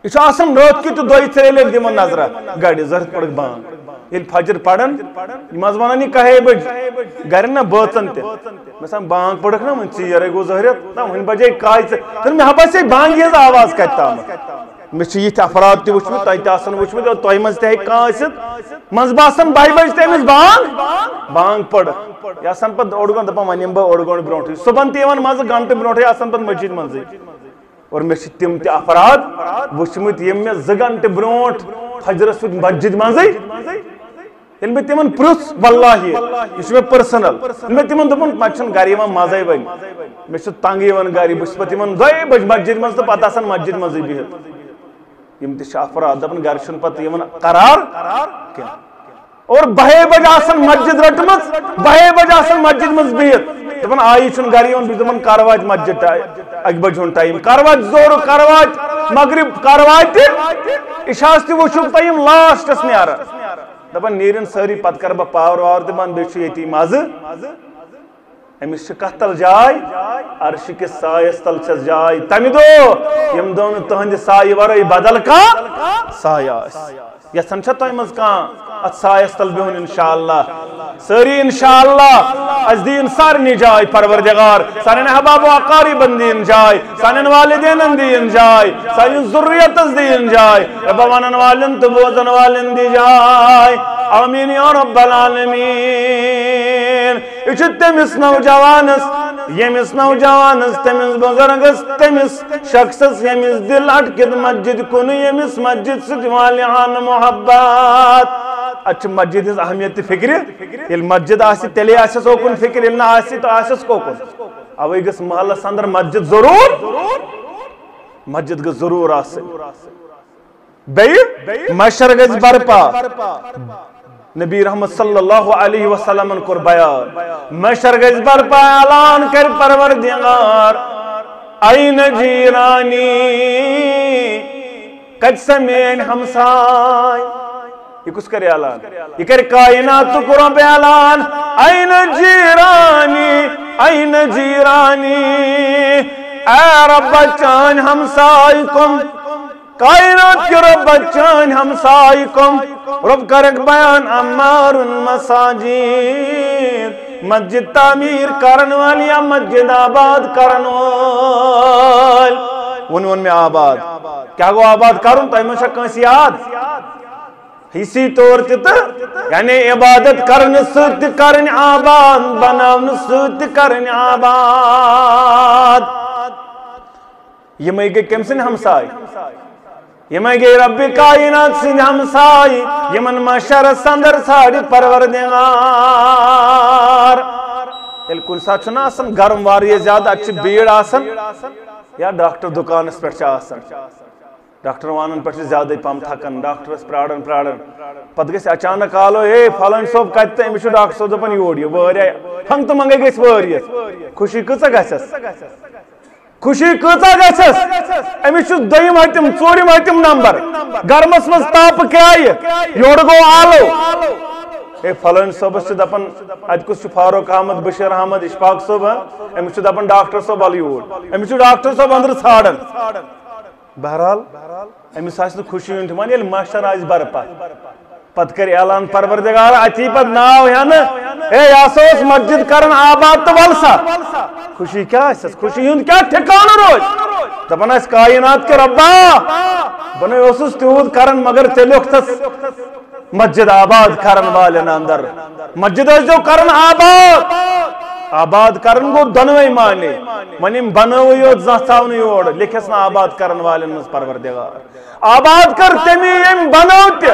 یہ رات کی تو دۄیہِ ترٛیٚیہِ لٹہِ دِمن نظرہ گاڑِ زٲرِتھ پڑک بانگ ییٚلہِ فجر پرن مز ونان یہ کہے بج گھر نا بٲژن تہِ مےٚ بانگ پڑک نا وۄنۍ ژیٖر گوٚو زٲرِتھ نہ وۄنۍ بجے کاے ژٕ مےٚ باسے بانگہِ ہٕنٛز آواز کتہِ تامتھ مےٚ چھِ یِتھۍ افراد تہِ وٕچھمٕتۍ تۄہہِ تہِ آسان وٕچھمٕتۍ اور تۄہہِ منٛز تہِ ہیٚکہِ کانٛہہ ٲسِتھ منٛزٕ باسان 2 بجہِ تہِ أمِس بانگ پٔر یہِ آسان پتہٕ اوٚڑ گنٛٹہٕ دپان وۄنۍ یِمہٕ بہٕ اوٚڑ گنٛٹہٕ برونٛٹھٕے صُبحن تہِ یِوان منٛزٕ گنٛٹہٕ برونٛٹھٕے آسان پتہٕ مسجد منٛزٕے اور مےٚ چھِ تِم تہِ افراد وٕچھمٕتۍ یِم مےٚ 2 گنٛٹہٕ برونٛٹھ فجرس سۭتۍ مسجد منٛزٕے ییٚلہِ مےٚ تِمن پرُژھ واللہ یہِ چھُ مےٚ پٔرسنل ییٚلہِ مےٚ تِمن دوٚپُن پتہٕ چھُنہٕ گرِ یِوان مزے وۄنۍ مےٚ چھُ تنٛگ یِوان گرِ بہٕ چھُس پتہٕ یِمن 2 بجہِ مسجد منٛز تہٕ پتہٕ آسان مسجد منٛزٕے بِہِتھ یم تہِ چھِ افراد دپان گرِ چھُنہٕ پتہٕ یِوان قرار کینٛہہ اور 2 بجہِ آسان مسجد رٔٹمٕژ 2 بجہِ آسان مسجد منٛز بِہِتھ دپان آیی چھُنہٕ گرِ یِوان بہٕ چھُس دپان کر واتہِ مسجد 1 بجہِ ہُنٛد ٹایم کر واتہِ ظہر کر واتہِ مغرب کر واتہِ عشاہس تہِ وٕچھُکھ تۄہہِ یِم لاسٹس نیران دپان نیرن سٲری پتہٕ کرٕ بہٕ پاور واور تہِ بنٛد بیٚیہِ چھُ ییٚتی مزٕ أمِس چھِ کتھ تل جاے عرش کِس سایس تل چھس جاے تمہِ دۄہ یِم دۄہ نہٕ تُہنٛدِ سایہِ ورٲے بدل کانٛہہ سایہِ آسہِ یژھان چھا تۄہہِ منٛز کانٛہہ اتھ سایس تل بِہُن انشاءاللہ سٲری انشاءاللہ اَسہِ دِیِن سارنٕے جاے پروردگار سانٮ۪ن احباب و اقارِبن دِیِن جاے سانٮ۪ن والدینن دِیِن جاے سانہِ ذُریتس دِیِن جاے رۄبا ونن والٮ۪ن تہٕ بوزن والٮ۪ن دِ جاے آمیٖن یا رب العالمیٖن یہ چھُ تٔمِس نوجوانس ییٚمِس نوجوانس تٔمِس بُزرگس تٔمِس شخصس ییٚمِس دل اٹکِتھ مسجد کُنُے ییٚمِس مسجد سۭتۍ والِہان محبت اتھ مسجد ہٕنٛز اہمیت تہِ فکرِ ییٚلہِ مسجد آسہِ تیٚلے آسٮ۪س اوکُن فکر ییٚلہِ نہٕ آسہِ تہٕ آسٮ۪س کوکُن اوے گٔژھ محلس اندر مسجد ضروٗر مسجد گٔژھ ضروٗر آسٕنۍ بیٚیہِ مشر گژھِ برپا نبی رحمت صلی اللہ علیہ وسلم کور بیان مشر گژھِ برپا اعلان کر پروردگار این جیرانی کت سا میٛٲنۍ ہمساے یہ کس کرے اعلان یہ کرے کائنات کو رب اعلان این جیرانی اے رب چان ہمسائے کم کائنات کی رب چان ہمسائے کم رب کرک بیان عمار المساجد مسجد تعمیر کرن والی یا مسجد آباد کرن وال ون میں آباد کیا گو آباد کرن تو ایمن شک کنسی یاد حصی طور تیتا یعنی عبادت کرن سوت کرن آباد بناون سوت کرن آباد یہ میں گئی کم سن ہمسائی یہ میں گئی رب کائنات سن ہمسائی یہ من مشر سندر ساڑی پروردگار کل ساتھ چھنا آسن گرم واری زیادہ اچھی بیڑ آسن یا ڈاکٹر دکان اس پر چاہ آسن ڈاکٹر وانن پر زیادہ پام تھکن ڈاکٹر اس پراڑن پتہ گژھِ اچانک آلو اے فلن صوب کتہ أمِس چھُ ڈاکٹر صوب دپان یور یہِ واریاہ ہنگ تہٕ منگے گژھِ وٲرِتھ خوشی کۭژاہ گژھٮ۪س خوشی کۭژاہ گژھٮ۪س أمِس چھُ دوٚیِم ہتِم ژوٗرِم ہتِم نمبر گرمس منٛز تاپہٕ کیٛاہ یورٕ گوٚو آلو اے فلن صوبس چھِ دپان اتہِ کُس چھُ فاروق احمد بشیر احمد اشفاق صوب أمِس چھُ دپان ڈاکٹر صوب ال یور أمِس چھُ ڈاکٹر صوب أنٛدرٕ ژھانڈان بہرحال أمِس آسہِ نہٕ خوشی ہُنٛد ٹھِکانہٕ ییٚلہِ ماشٹر آسہِ برپا پتہٕ کرِ اعلان پروردگار اتی پتہٕ ناو ہٮ۪نہٕ اے یہِ ہسا اوس مسجد کران آباد تہٕ ول سا خوشی کیٛاہ آسٮ۪س خوشی ہُنٛد کیٛاہ ٹھِکانہٕ روزِ دپان آسہِ کائنات کے ربا بہٕ نَے اوسُس تیوٗت کران مگر ژےٚ لیوٚکھتھس مسجد آباد کرن والن اندر مسجد جو کرن آباد کرن گو دنوے معنی منیم بنوی یوت زہتاونی یوڑ لکھس نا آباد کرن والن مز پروردگار آباد کر تمی یم بنوت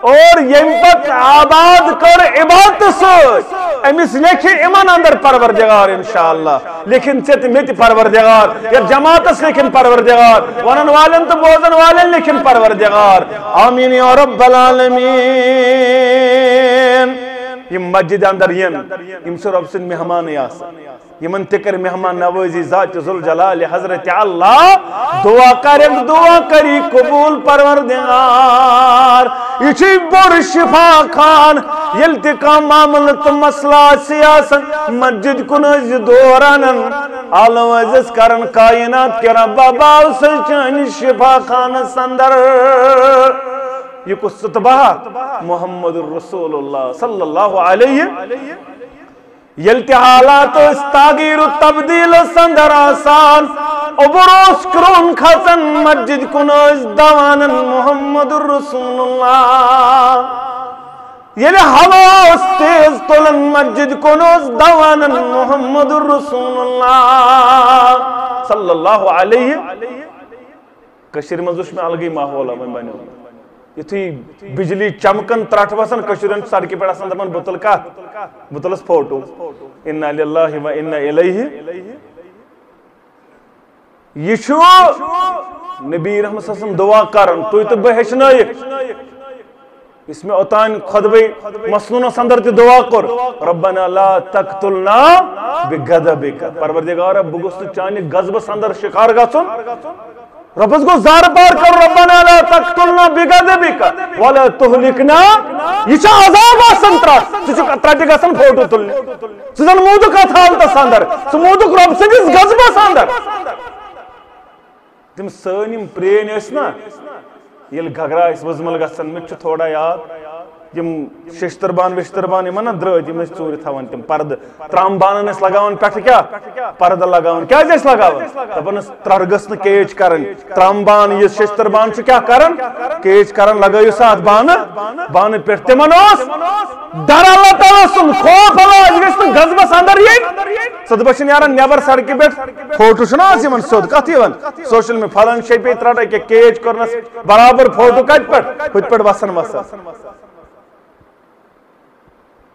اور یم پت آباد کر عبادت سوچ امس لکھی ایمان اندر پروردگار انشاءاللہ لیکن چت میت پروردگار یا جماعتس لیکن پروردگار ونن والن تو بوزن والن لیکن پروردگار آمین یا رب العالمین یہ مسجد اندر یم سے رب سن مہمان یاسا یمن تکر مہمان نوازی ذات ذوالجلال حضرت اللہ دعا کری قبول پروردگار یہ بڑ شفا خان یلتقا معامل تو مسئلہ سیاست مسجد کنز دورانن آلوازس کرن کائنات کے رب باو سچن شفا خان سندر یہ کس ستبہ محمد الرسول اللہ صلی اللہ علیہ یلتی حالات استاغیر تبدیل سندر آسان عبروس کرون خزن مسجد کنوز دوانن محمد الرسول اللہ یلی حواس تیز طلن مسجد کنوز دوانن محمد الرسول اللہ صلی اللہ علیہ کشیر مزوش میں الگی ماحولا میں بانی ہوئی یہ تھی بجلی چمکن ترٹ وسن کشورن سڑکی پیڑا سندرمن بطل کا بطلس فوٹو انا للہ و انا الیہ یہ چھو نبی رحمت صلی اللہ علیہ وسلم دعا کرن تو یہ تو بہشنائی اس میں اتان خطبی مسنون سندر تی دعا کر ربنا لا تقتلنا بغضبک پروردگار بگست چانی غضب سندر شکار گسن ربس کو زار بار کر ربنا لا تقتلنا بغضبک ولا تهلكنا یہ چھ عذاب آسن ترٹ ترٹی گسن فوٹو تلنی سن مودو کا حالت سندر سو مودو رب سندس غضب سندر تم سنیم پرین اس نا یل گھگرا اس وزمل گسن مت تھوڑا یاد یم ششتربان وشتربان یمن درد یم چور تھاون تم پرد ترام بانن اس لگاون پٹھ کیا پرد لگاون کیا اس لگاون دپن ترگس ن کیچ کرن ترام بان یہ ششتربان چھ کیا کرن کیچ کرن لگایو ساتھ بان پٹھ تمن اس ڈر اللہ تعالی سن خوف اللہ گس غضب اندر یہ صدبشن یارن نیبر سڑک پہ فوٹو چھنا اس یمن سود کتھ یون سوشل میں فلان شے پہ ترٹا کہ کیچ کرنس برابر فوٹو کت پہ ہت پہ وسن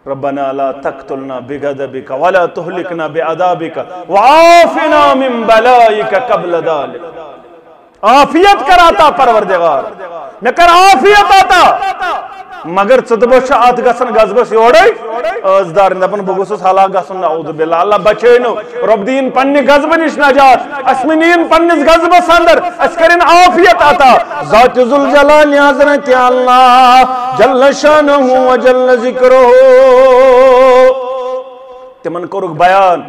ربنا لا تقتلنا بغضبك ولا تهلكنا بعذابك وعافنا من بلائك قبل ذلك عافیت کراتا پروردگار میں کر عافیت آتا مگر صدبش آت گسن غضبس یوڑے ازدار دپن بگوسس ہلاک گسن نعوذ باللہ اللہ بچینو رب دین پنی غضب نش نجات اسمنین پنس غضبس اندر اس کرن عافیت آتا ذات ذوالجلال حضرت اللہ جل شانہ و جل ذکرہ تمن کرک بیان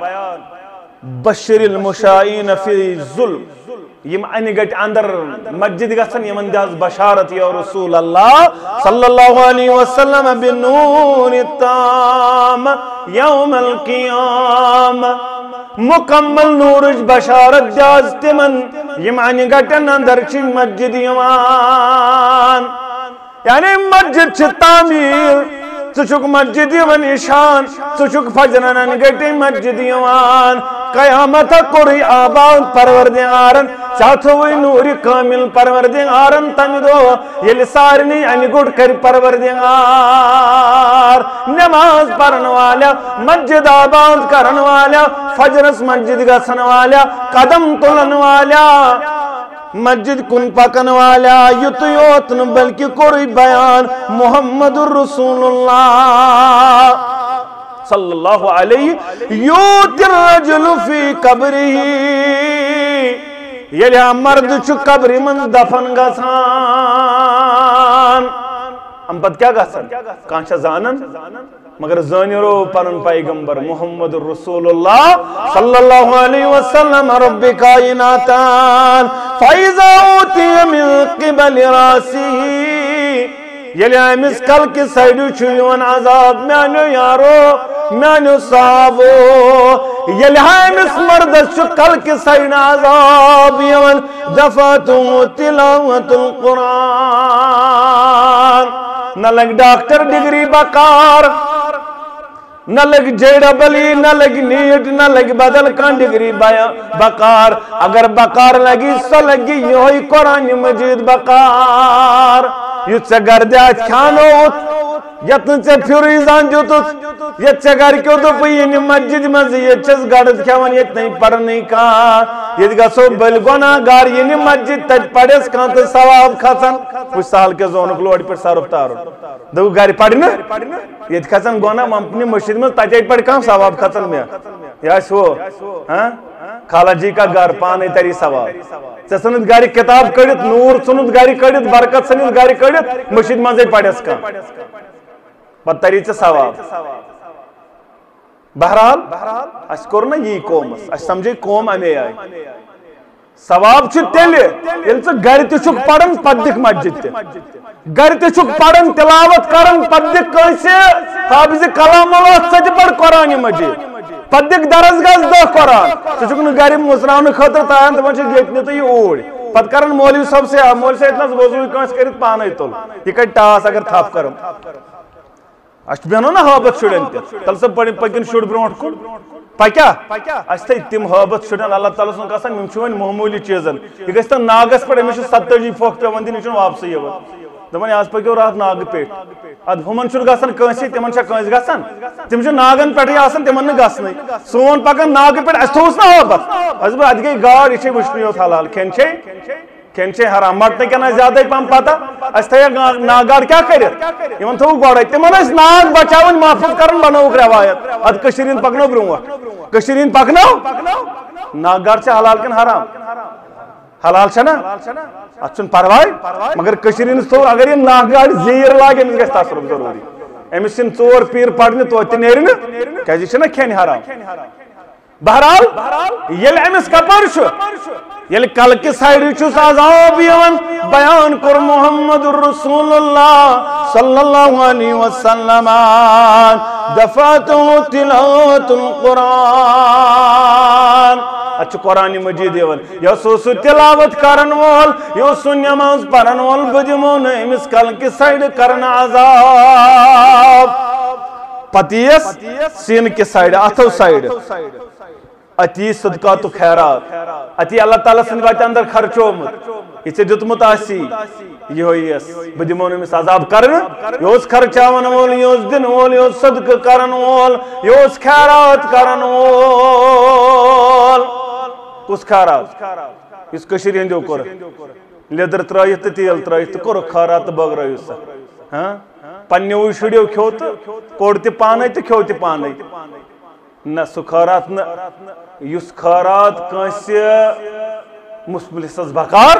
بشر المشائین فی ظلم یم ان گٹ اندر مسجد گسن یمن داز بشارت یا رسول اللہ صلی اللہ علیہ وسلم بنور التام یوم القیام مکمل نورج بشارت داز تمن یم ان گٹن اندر چھ مسجد یوان یعنی مسجد چھ تعمیر ژٕ مسجد یوان ایشان ژٕ فجرن گٹی مسجد یوان قیامت کوری آباد پروردگارن چاہتوئی نور کامل پروردگارن تم دو یل سارنی ان گڑ کر پروردگار نماز پڑھن والا مسجد آباد کرن والا فجرس مسجد گسن والا قدم تلن والا مسجد کن پکن والا یت یوتن بلکہ کوئی بیان محمد الرسول اللہ صلی اللہ علیہ یوت الرجل فی قبرہ یلی مرد چھ قبر من دفن گسان ہم پت کیا گسن کانچہ زانن مگر زانیرو پنن پیغمبر محمد الرسول اللہ صلی اللہ علیہ وسلم رب کائناتان فائزہ اوتی من قبل راسی یلی امس کل کی سائیڈو چھویون عذاب میانو یارو میانو صحابو یلی امس مردس چھو کل کی سائیڈ عذاب یون دفاتو تلاوت القرآن نہ لگ ڈاکٹر ڈگری بکار نہ لگ JEE نہ لگ نیٹ نہ لگ بدل کان ڈگری بکار اگر بکار لگی سو لگی یہ قرآن مجید بکار یہ گردیات کھانوت یتن ے پھریزان دیتت یت گر کیو دپ یہ مسجد مز یہ گڑد کھان یہ نہیں پڑھنے کان یہ گھو بل گناہ گار یہ مسجد تت پڑھس کان تو ثواب کھسان کچھ سال کے زونک لوڑ پہ سر تارن دو گھر پڑھنا یہ کھسان گناہ اپنی مسجد میں تت پڑھ کان ثواب کھسان میں یہ ہو خالہ جی کا گھر پانے تری ثواب ے ثنت گھر کتاب کڑت نور ثنت گھر کڑت برکت ثنت گھر کڑت مسجد مزے پڑھس کان پتہ تری ے ثواب بہرحال اس کور نا یہ قوم اس سمجھے قوم امی آئی ثواب تیل یل گھر تک پڑھن پتہ دکھ مسجد تہ گھر تک پڑھن تلاوت کرن پتہ دکھ کنسے حافظ کلام اللہ سہ تہ پڑھ قرآن مجید پتہ دکھ درسگاہس 10 قرآن ژٕ چھُکھ نہٕ گھر مُژراونہٕ خٲطرٕ تاران دپان چھِ ییٚتہِ تہٕ یہِ اوٗرۍ پتہٕ کرن مولوی صٲب سے مولوی صٲب اتنس وضوٗ کٲنٛسہِ کٔرِتھ پانے تُل یہِ کڑِ ٹاس اگر تھپ کرم اس بہنو نا حابت شڑن تل سب پکن شڑ برونٹ کن پکیا اس تھی تم حابت شڑن اللہ تعالیٰ سن کسان یم چھوین معمولی چیزن یہ گھس ناگس پہ امس 70 پھوک پہ دن یہ واپس دپان آز پکو رات ناگ پہ اد ہمن گھان کنسی تمن کنس گھان تم ناگن پہ آسان تمن گھن سون پکان ناگ پہ اس تھوس نا حابت اس بہ ات گئی گاڑ یہ وچن یوت حلال کھین حرام مرنے کنا زیادہ پہم پتہ اس تھیا ناگاڑ کیا کرت یمن تھو گوڑے تمن اس ناگ بچاون محفوظ کرن بنوک روایت اد کشیرین پکنو برونٹ کشیرین پکنو ناگاڑ سے حلال کن حرام حلال چھنا ات چھن پرواہ مگر کشیرین تھو اگر یہ ناگاڑ زیر لاگے امس گژھِ تصرف ضروری امس چھن 4 پیر پڑھنہ توتہ نیرن کیازِ چھنا کھین حرام بہرحال یل امس کپر یل کل کہ سائڈ چھس عذاب یوان بیان کر محمد رسول اللہ صلی اللہ علیہ وسلم دفعتو تلاوت القرآن اچھا قرآن مجید یوان یسوس تلاوت کرن وول یوس نماز پڑھن وول بدمون امس کل کہ سائڈ کرن عذاب پتیس سین کے سائڈ اتھو سائڈ اتی صدقات و خیرات اتی اللہ تعالیٰ سن وقت اندر خرچومت یہ دتمت آسی یہ ہوئی اس بدمون امس عذاب کرن یوس خرچاون وول یوس دن وول یوس صدقہ کرن وول یوس خیرات کرن وول کس خیرات اس کشیر ہندو کور لیدر ترائیت تیل ترائیت کور خیرات بغرائیت ہاں پنیو شڑیو کھوت کوڑ تی پانے تی کھو تی پانے نہ سو خیرات نہ یس خیرات کانسی مفلسس بکار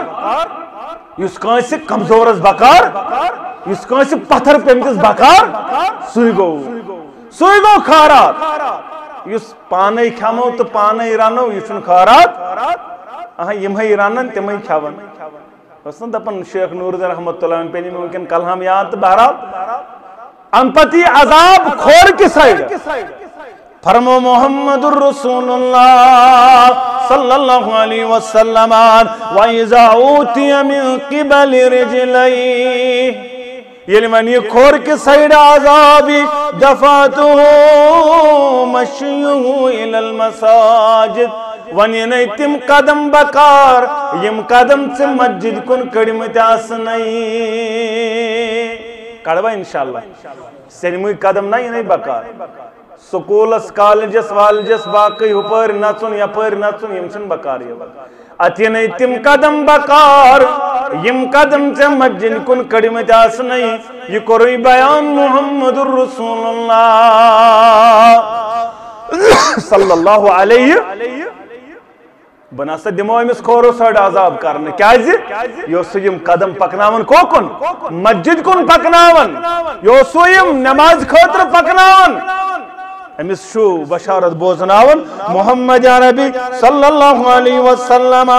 یس کانسی کمزورس بکار یس کانسی پتھر پیمتس بکار سوی گو خیرات یس پانے کھمو تو پانے رانو یہ چھن خیرات یمہی رانن تمہی کھون اس نے دپن شیخ نور رحمت اللہ پینی میں ممکن کل ہم یاد بہرحال امپتی عذاب کھور کی سائڈ فرمو محمد الرسول اللہ صلی اللہ علیہ وسلم وَإِذَا أُوتِيَ مِن قِبَلِ رِجْلَيْهِ یعنی من یہ کھور کے سائڈ عذابی دفعتو مشیہو الى المساجد ونی نئی تم قدم بکار یم قدم سے مسجد کن کڑمت آسنائی کڑوا انشاءاللہ سنموی قدم نئی نئی بکار سکولس کالجس والجس باقی ہپر نچن یپر نچن یمشن بکار اتھی نئی تم قدم بکار یم قدم سے مسجد کن کڑمت آسنائی یہ کوئی بیان محمد الرسول اللہ صلی اللہ علیہ بناسا دمو امس کھورو سڑ عذاب کرنے کیازِ یوسو یم قدم پکناون کوکن مسجد کن پکناون یوسو یم نماز خاطر پکناون امس شو بشارت بوزناون محمد عربی صلی اللہ علیہ وسلم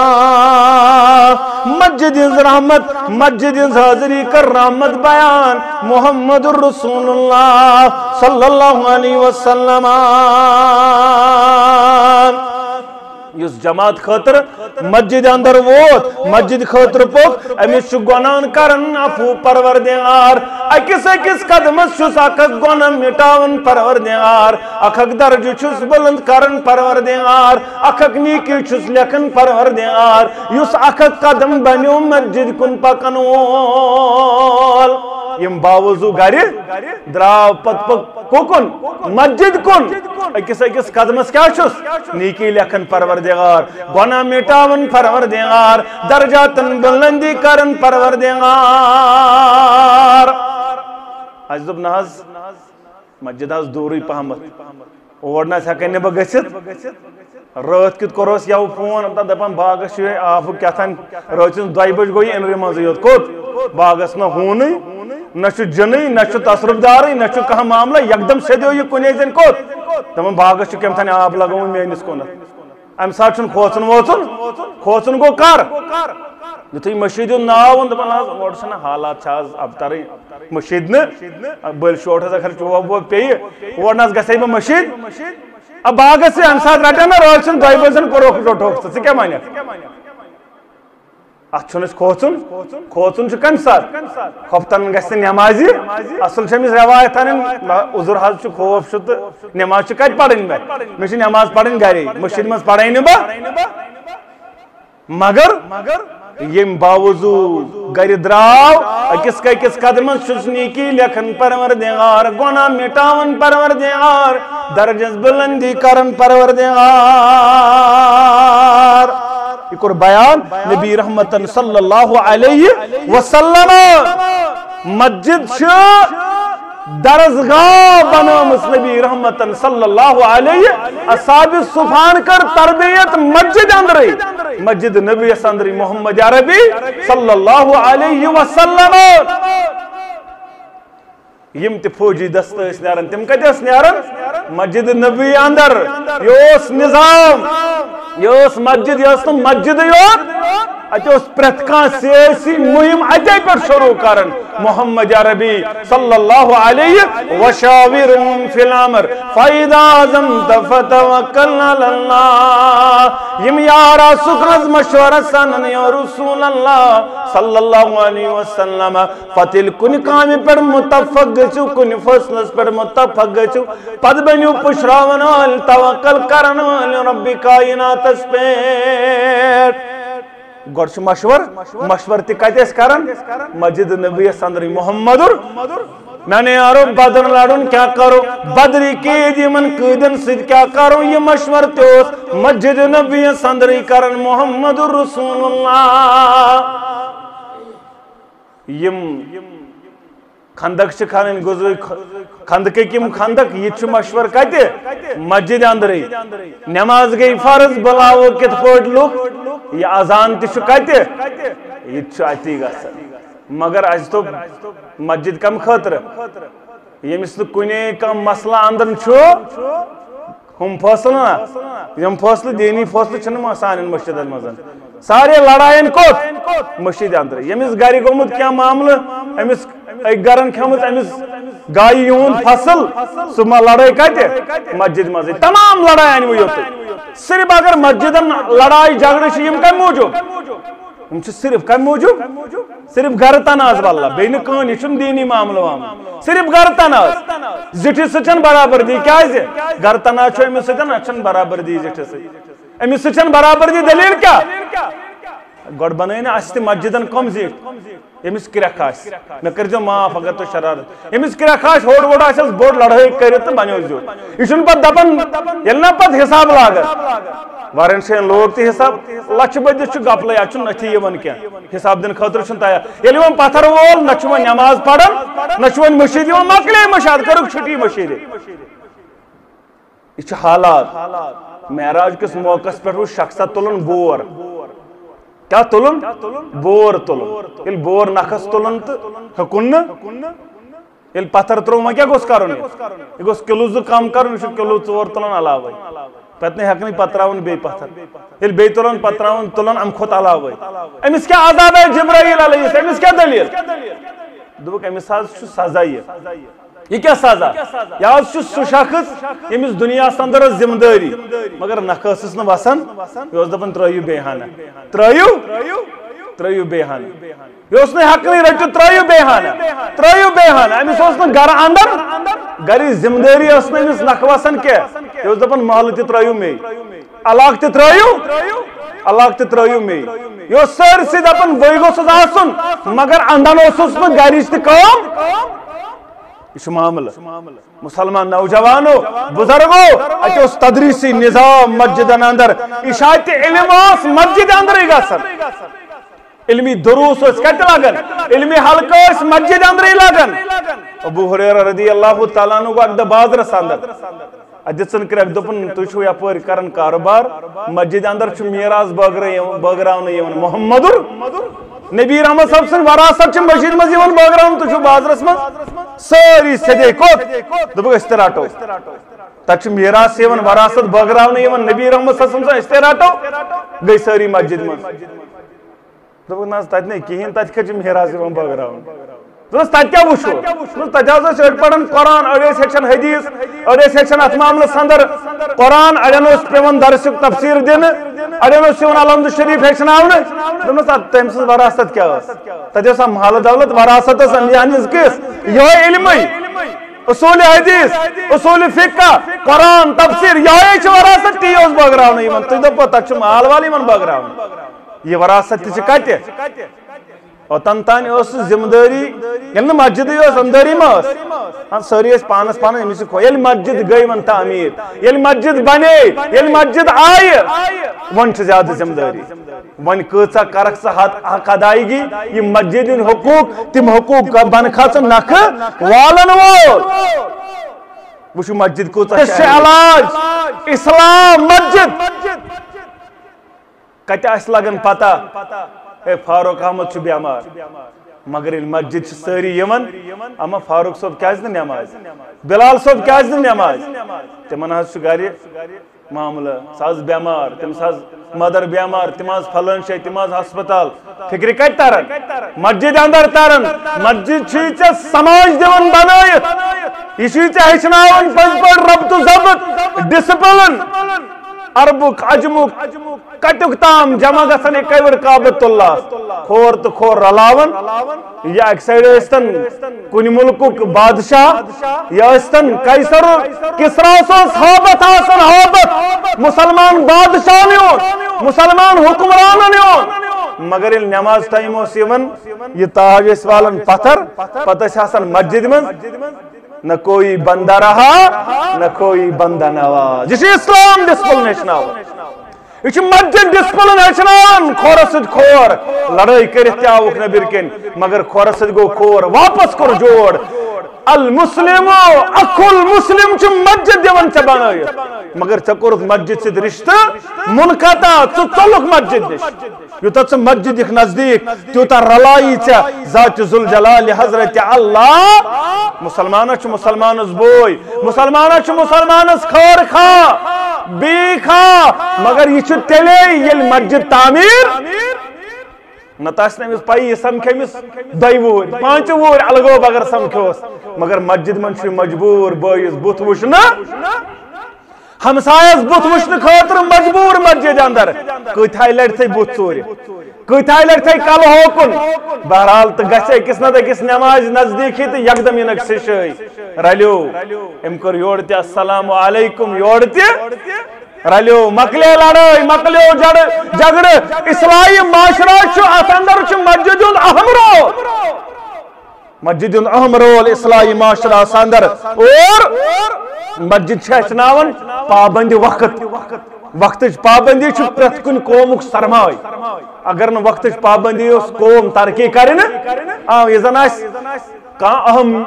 مسجد رحمت مسجد حاضری کر رحمت بیان محمد الرسول اللہ صلی اللہ علیہ وسلم یس جماعت خاطر مسجد اندر ووت مسجد خاطر پوک امس گناہ کرن عفو پروردگار اکس اکس قدمس چھس اکھ گناہ مٹاون پروردگار اکھ درجہ چھس بلند کرن پروردگار اکھ نیکی چھس لکھن پروردگار یس اکھ قدم بنیو مسجد کن پکن وول یم باوضو گھر دراو پت کن مسجد کن اکس اکس قدمس کیا چھس نیکی لکھن پروردگار گناہ مٹاون پروردگار درجاتن بلندی کرن پروردگار از دب ناز مسجد آس دوری پہمت اور نہ ہیکن بہ گژھت رات کت کوروس یو فون دپان باغس آب کیا تھان رات 2 بج گوئی انری مزے یوت کوت باغس نہ ہونی نہ جن نہ تصرف دار نہ کھانا معاملہ یکدم سیدو یہ کن زن کوت دپان باغس کم تھان آب لگون میانس کونت ام سات کھوچن ووچن کھوچن گو کر یتھے مشید ناو دپان اور حالات آز ابتر مشید بل شوٹ اگر چوب ووب پی اور گھے بہ مشید اب باغس ام سات رٹان نا رات 2 بجن کوروک ٹوک ژٕ کیٛاہ مانکھ ات کھوچن کھوچن کم سات خفتن گھِ نمازی اصل چھ روایت ان عذر حض خوف تو نماز کت پڑھن مے نماز پڑھن گھرے مسجد مز پڑھے بہ مگر یم باوضو گھر دراو اکس اکس قدمس چھس نیکی لکھن پروردگار گناہ مٹاون پروردگار درجس بلندی کرن پروردگار یہ کور بیان نبی رحمت صلی اللہ علیہ وسلم مسجد درسگاہ بنامس نبی رحمت صلی اللہ علیہ اصحاب صفان کر تربیت مسجد اندری مسجد نبی اندری محمد عربی صلی اللہ علیہ وسلم یم تی فوجی دست اس نیرن تم کت اس نیرن مسجد نبی اندر یہ نظام یہ مسجد یہ مسجد یوت اتہ پریت کان سیاسی مہم اتے پہ شروع کرن محمد عربی صلی اللہ علیہ وشاورہم فی الامر فاذا عزمت فتوکل علی اللہ یم یارا سکنز مشورہ سنن یا رسول اللہ صلی اللہ علیہ وسلم فتل کن کام پر متفق گچو کن فصلس پر متفق گچو پد بنیو پشراون وال توکل کرن وال رب کائنات اس پہ گوڑ مشور تی کتیس کرن مسجد نبی اندر محمد میں نے یارو بدر لڑن کیا کرو بدری قید یمن قیدن سید کیا کرو یہ مشور تیوس مسجد نبی اندر کرن محمد رسول اللہ یم خندق کھان گزر خندق کم خندق یہ مشور کتہ مسجد اندر نماز گئی فرض بلاو کت پٹ لوگ یہ اذان تہ کتہ یہ اتی گژھان مگر اس تو مسجد کم خاطر یمس کن کم مسئلہ اندر ہم فاصلہ نا یم فاصلہ دینی فاصلہ سان مسجد مزن سارے لڑائن کوت مسجد اندر یمس گھر گومت کیا معاملہ امس گرن کھمت امس گائی یون فصل سہ لڑائی کتہ مسجد مز تمام لڑائی ان یوت صرف اگر مسجد لڑائی جھگڑے یم کم موجود ہم صرف کم موجود صرف گھر تناز واللہ بین کان یہ دینی معاملہ واملہ صرف گھر تناز زٹھس سچن برابردی کیا گھر تناز امس سچن اچھن برابردی زٹھس سچ امس سچن برابردی دلیل کیا گوڑ بنائی نا اس مسجدن کم زیٹ امس کرک آس مے کرزو معاف اگر تو شرارت امس کرک آس ہوڑ ووڑ آس بوڑ لڑائی کرت تو بنیو زیوت یہ پتہ دپان یل نا پتہ حساب لاگان وارن شین لوگ تی حساب لچھ بدس گپلے اتھ نتھی یوان کی حساب دن خاطر تیار یل ون پتھر وول نہ نماز پڑھان نہ مسجد مکلے مشاہد کرک چھٹی مسجد یہ حالات معراج کس موقع پہ شخصا تلن بور کیا تلن بور تلن یل بور نکھس تلن تو ہکن یل پتھر ترو وہ کیا گوس کرن یہ گوس کلو زٕ کم کرن یہ کلو 4 تلن علاوے پتہ ہیکن پتہ تراون بی پتھر یل بی تلن پتہ تراون تلن ام کھوت علاوے امس کیا عذاب ہے جبرائیل علیہ السلام امس کیا دلیل دوک امس حظ چھ سزا یہ کیا سزا یہ سہ شخص یمس دنیا اندر ذمہ داری مگر نکھ ٲسٕس نہٕ وسان یہ دپان ترٲیِو بیٚیہِ ہنا ترٲیِو بیٚیہِ ہنا یہ ہیٚکنٕے رٔٹِتھ ترٲیِو بیٚیہِ ہنا أمِس اوس نہٕ گرٕ اندر گرٕچ ذمہ دٲری ٲس نہٕ أمِس نکھ وسان کینٛہہ یہ دپان محلہٕ تہِ ترٲیِو مے علاقہٕ تہِ ترٲیِو مے یہ سٲرسٕے دپان بٕے گوٚژھُس آسُن مگر اندن اوسُس نہٕ گرِچ تہِ کٲم یہ معاملہ مسلمان نوجوانو بزرگو اتہ تدریسی نظام مسجدن اندر اشاعت علم مسجد اندر گژھان علمی دروس کت لگان علمی حلقہ مسجد اندر لگان ابو ہریرہ رضی اللہ تعالیٰ عنہ اک دہ بازرس اندر ادن کرک دپن تھی یپر کران کاروبار مسجد اندر میراث بٲگراونہٕ محمد نبی رحمت صاحب سن وراثت مسجد مز بٲگراونہٕ تھی بازرس مز ساری سدے کوت دپک اس تہ رٹو تک میراث وراثت بٲگراونہٕ نبی رحمت صاحب سن اس تہ رٹو گئی ساری مسجد مز دپک نا تتہ نہیں کہین تتہ کتھ میراث بٲگراونہٕ تتہ کیا وچھو تتہ أڑ پران قرآن أڑ ہیٚچھان حدیث أڑ ہیٚچھان اتھ معاملس اندر قرآن اڑین پیوان درسک تفسیر دن اڑین پیوان الحمد شریف ہیٚچھناونہٕ دپنس تم سٕنٛز وراثت کیا تتہ مال دولت وراثت انبیاء ہٕنٛز کِژھ یہے علمے اصول حدیث اصول فقہ قرآن تفسیر یہ وراثت تی بٲگراونہٕ تھی دپو تتہ مال وال بٲگراونہٕ یہ وراثت تہ کتہ اوتن تان ذمہ داری یل مسجد اندری ما ساری پانس امس یل مسجد گئی ون تعمیر یل مسجد بنے یل مسجد آئے ون زیادہ ذمہ داری ون کۭژاہ کرکھ ژٕ حق ادائیگی یہ مسجد حقوق تم حقوق بن کھژ نکھ والن وول وچھو مسجد کۭژاہ علاج اسلام مسجد کتہ آسہِ لگان پتہ اے فاروق احمد بیمار مگر مسجد ساری اما فاروق صاحب کیاز نماز بلال صاحب کیاز نماز تمن گر معاملہ سہ بیمار تمس مدر بیمار تم پھلان جائے تم ہسپتال فکر کت تران مسجد اندر تران مسجد سماج دان بنائت یہ ہچن پز پہ ربط و ضبط ڈسپلن عربک عجمک کٹک تام جمع گھن کبر کابت اللہ کھور تو کھور رلاون یا ایک سائڈ استن کن ملک بادشاہ یا استن قیصر کسرا سوس حابت آسن حابت مسلمان بادشاہ نیون مسلمان حکمران نیون مگر نماز ٹائم اس یہ تاج اس والن پتھر پتہ آسان مسجد من نہ کوئی بندہ رہا نہ کوئی بندہ نواز یہ اسلام ڈسپلن ہچناون یہ مسجد ڈسپلن ہچناون کھورس ست کھور لڑائی کرت تہ آوک نبر کن مگر کھورس ست گو کھور واپس کور جوڑ المسلم اخو المسلم چھ مسجد دیون چھ بنائیت مگر ژے کورت مسجد ست رشتہ منقطع ژٕ ژولُکھ مسجد نش یوتاہ ژٕ مسجد یکھ نزدیک تیوتاہ رلائی ژےٚ ذات ذوالجلال حضرت اللہ مسلمانس چھ مسلمانس بوے مسلمانس چھ مسلمانس خور کھا بی کھا مگر یہ چھ تیلے یل مسجد تعمیر نتاس نے اس پائی یہ سمکھیمس دائی وور پانچ وور الگو بگر سمکھوس مگر مسجد من چھ مجبور بائیس بت وچھنا ہمسایس بت وچھن خاطر مجبور مسجد اندر کتھائی لڑتھے بت ژورِ کتھائی لڑتھے کل ہوکن بہرحال تو گژھے کس نہ کس نماز نزدیکی تو یکدم یہ نقص شائی رلیو ام کر یور تہ السلام علیکم یور تہ رلیو مکلے لڑائی مکلیو جگڑ اصلاحی معاشرہ چھو ات اندر چھو مسجد اہم رول مسجد اہم رول اصلاحی معاشرہ اندر اور مسجد ہچناون پابند وقت وقت پابندی چھ پرت کن قومک سرمائی اگر نہ وقت پابندی اس قوم ترقی کرن یہ زن کان اہم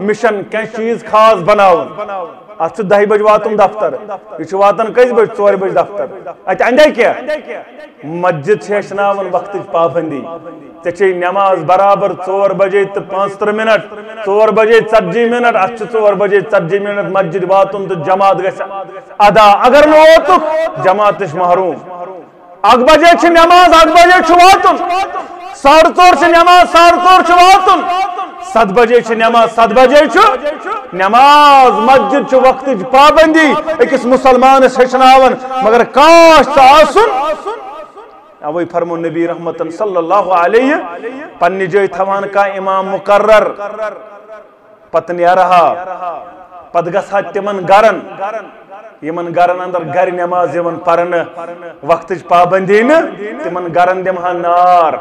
مشن کی چیز خاص بناون ات 10 بج واتن دفتر یہ واتن کس بج 4 بج دفتر ات اندے کیا مسجد ہچناون وقت پابندی ژے نماز برابر 4 بجے تو 45 منٹ 4 بجے 40 منٹ ات 4 بجے 40 منٹ مسجد واتن تو جماعت گژھِ ادا اگر نہ ووتُکھ جماعت محروم 1 بجے چھ نماز 1 بجے چھ واتن 4:30 چھ نماز 4:30 چھ واتن 7 بجے چھ نماز 7 بجے چھ نماز مسجد وقت پابندی اکس مسلمانس ہچناون مگر کاش آسن اوی فرمو نبی رحمتن صلی اللہ علیہ پنی جائے تھوان کا امام مقرر پتہ نیرہا پتہ گژھا تمن گرن یمن گرن اندر گر نماز یمن پرن وقت پابندی نا تمن گرن دمہا نار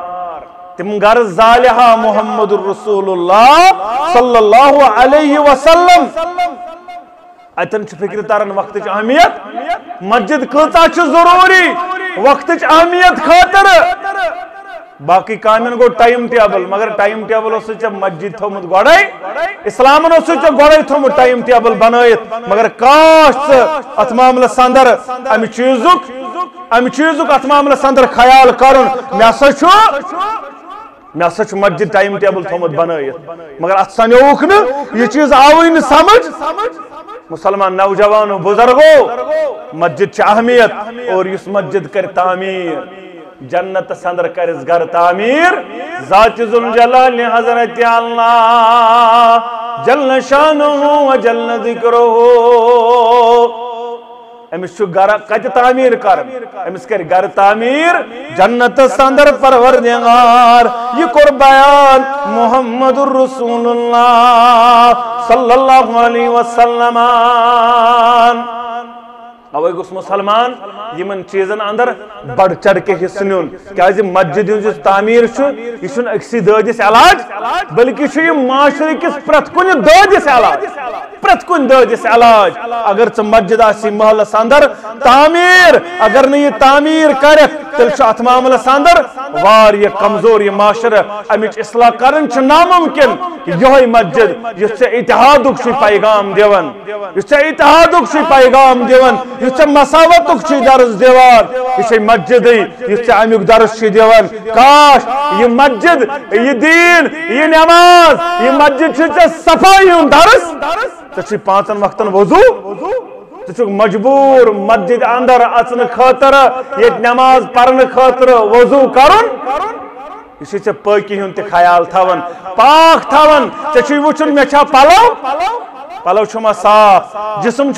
تم گر زالہا محمد الرسول اللہ صلی اللہ علیہ وسلم اتن فکر ترن وقت اہمیت مسجد کتا ضروری وقت اہمیت خاطر باقی کامن گو ٹائم ٹیبل مگر ٹائم ٹیبل اس مسجد تھومت گوڑائی اسلامن اس گوڑائی تھومت ٹائم ٹیبل بنائیت مگر کاش ات معاملہ سندر امی چیزک ات معاملہ سندر خیال کرن میں سا مسجد ٹائم ٹیبل تھومت بنائیت مگر ات سنیوک نا یہ چیز آوئی نا سمجھ مسلمان نوجوانوں بزرگوں مسجد اہمیت اور اس مسجد کر تعمیر جنت سندر کرس گھر تعمیر ذات ذوالجلال حضرت اللہ جل شانہ و جل ذکرہ امس گھر کت تعمیر کر امس کر گھر تعمیر جنت سندر پروردگار یہ کور بیان محمد الرسول اللہ صلی اللہ علیہ وسلم اوے گوس مسلمان یمن چیزن اندر بڑھ چڑھ کے حصہ نیون کیازِ مسجد ہنز تعمیر یہ چھن اکسی دادس علاج بلکہ یہ معاشرے کس پرت کن دادس علاج پرت کن دادس علاج اگر ژٕ مسجد آسی محلس اندر تعمیر اگر نہ یہ تعمیر کرک تیل ات معاملس اندر واریاہ کمزور یہ معاشرہ امچ اصلاح کرن ناممکن یہ مسجد اس اتحادک پیغام دیون اس اتحادک پیغام دیون اس مساوتک درس دیوان یہ مسجد اس امیک درس دیوان کاش یہ مسجد یہ دین یہ نماز یہ مسجد صفائی ہند درس ژٕ پانچن وقتن وضو ژٕ مجبور مسجد اندر اچن خاطر یہ نماز پڑھنے خاطر وضو کرن یہ ژےٚ پاکی ہند تہ خیال تھاون پاک تھاون ژےٚ وچھن مے چھا پلو چھما صاف جسم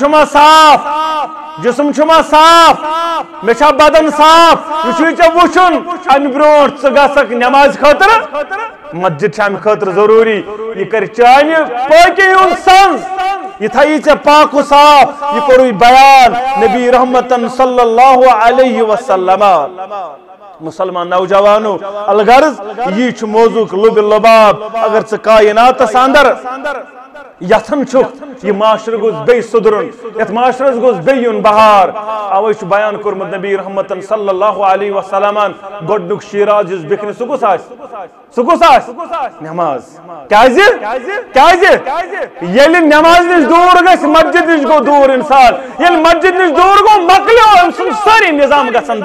چھما صاف مے چھا بدن صاف یہ ژےٚ وچھن امہ برونٹھ ژٕ گژھکھ نماز خاطر مسجد امہ خاطر ضروری یہ کر چانہ پاکی ہند سنز یہ تھائی ژےٚ پاک و صاف یہ کوٚرُے بیان نبی رحمتن صلی اللہ علیہ وسلم مسلمان نوجوانو الغرض یہ موضوع لب لباب اگر ژٕ کائناتس اندر یتھن چھُکھ یہ معاشرہ گوٚژھ بیٚیہِ سُدرُن یتھ معاشرس گوٚژھ بیٚیہِ یُن بہار اوے چھُ بیان کوٚرمُت نبی رحمتن صلی اللہ علیہ وسلمن گۄڈنیُک شیراز یُس بِکھنہِ سُہ کُس آسہِ نماز کیازِ ییٚلہِ نماز نِش دوٗر گژھِ مسجد نِش گوٚو دوٗر اِنسان ییٚلہِ مسجد نِش دوٗر گوٚو مۄکلیو أمۍ سُنٛد سٲری نظام گژھن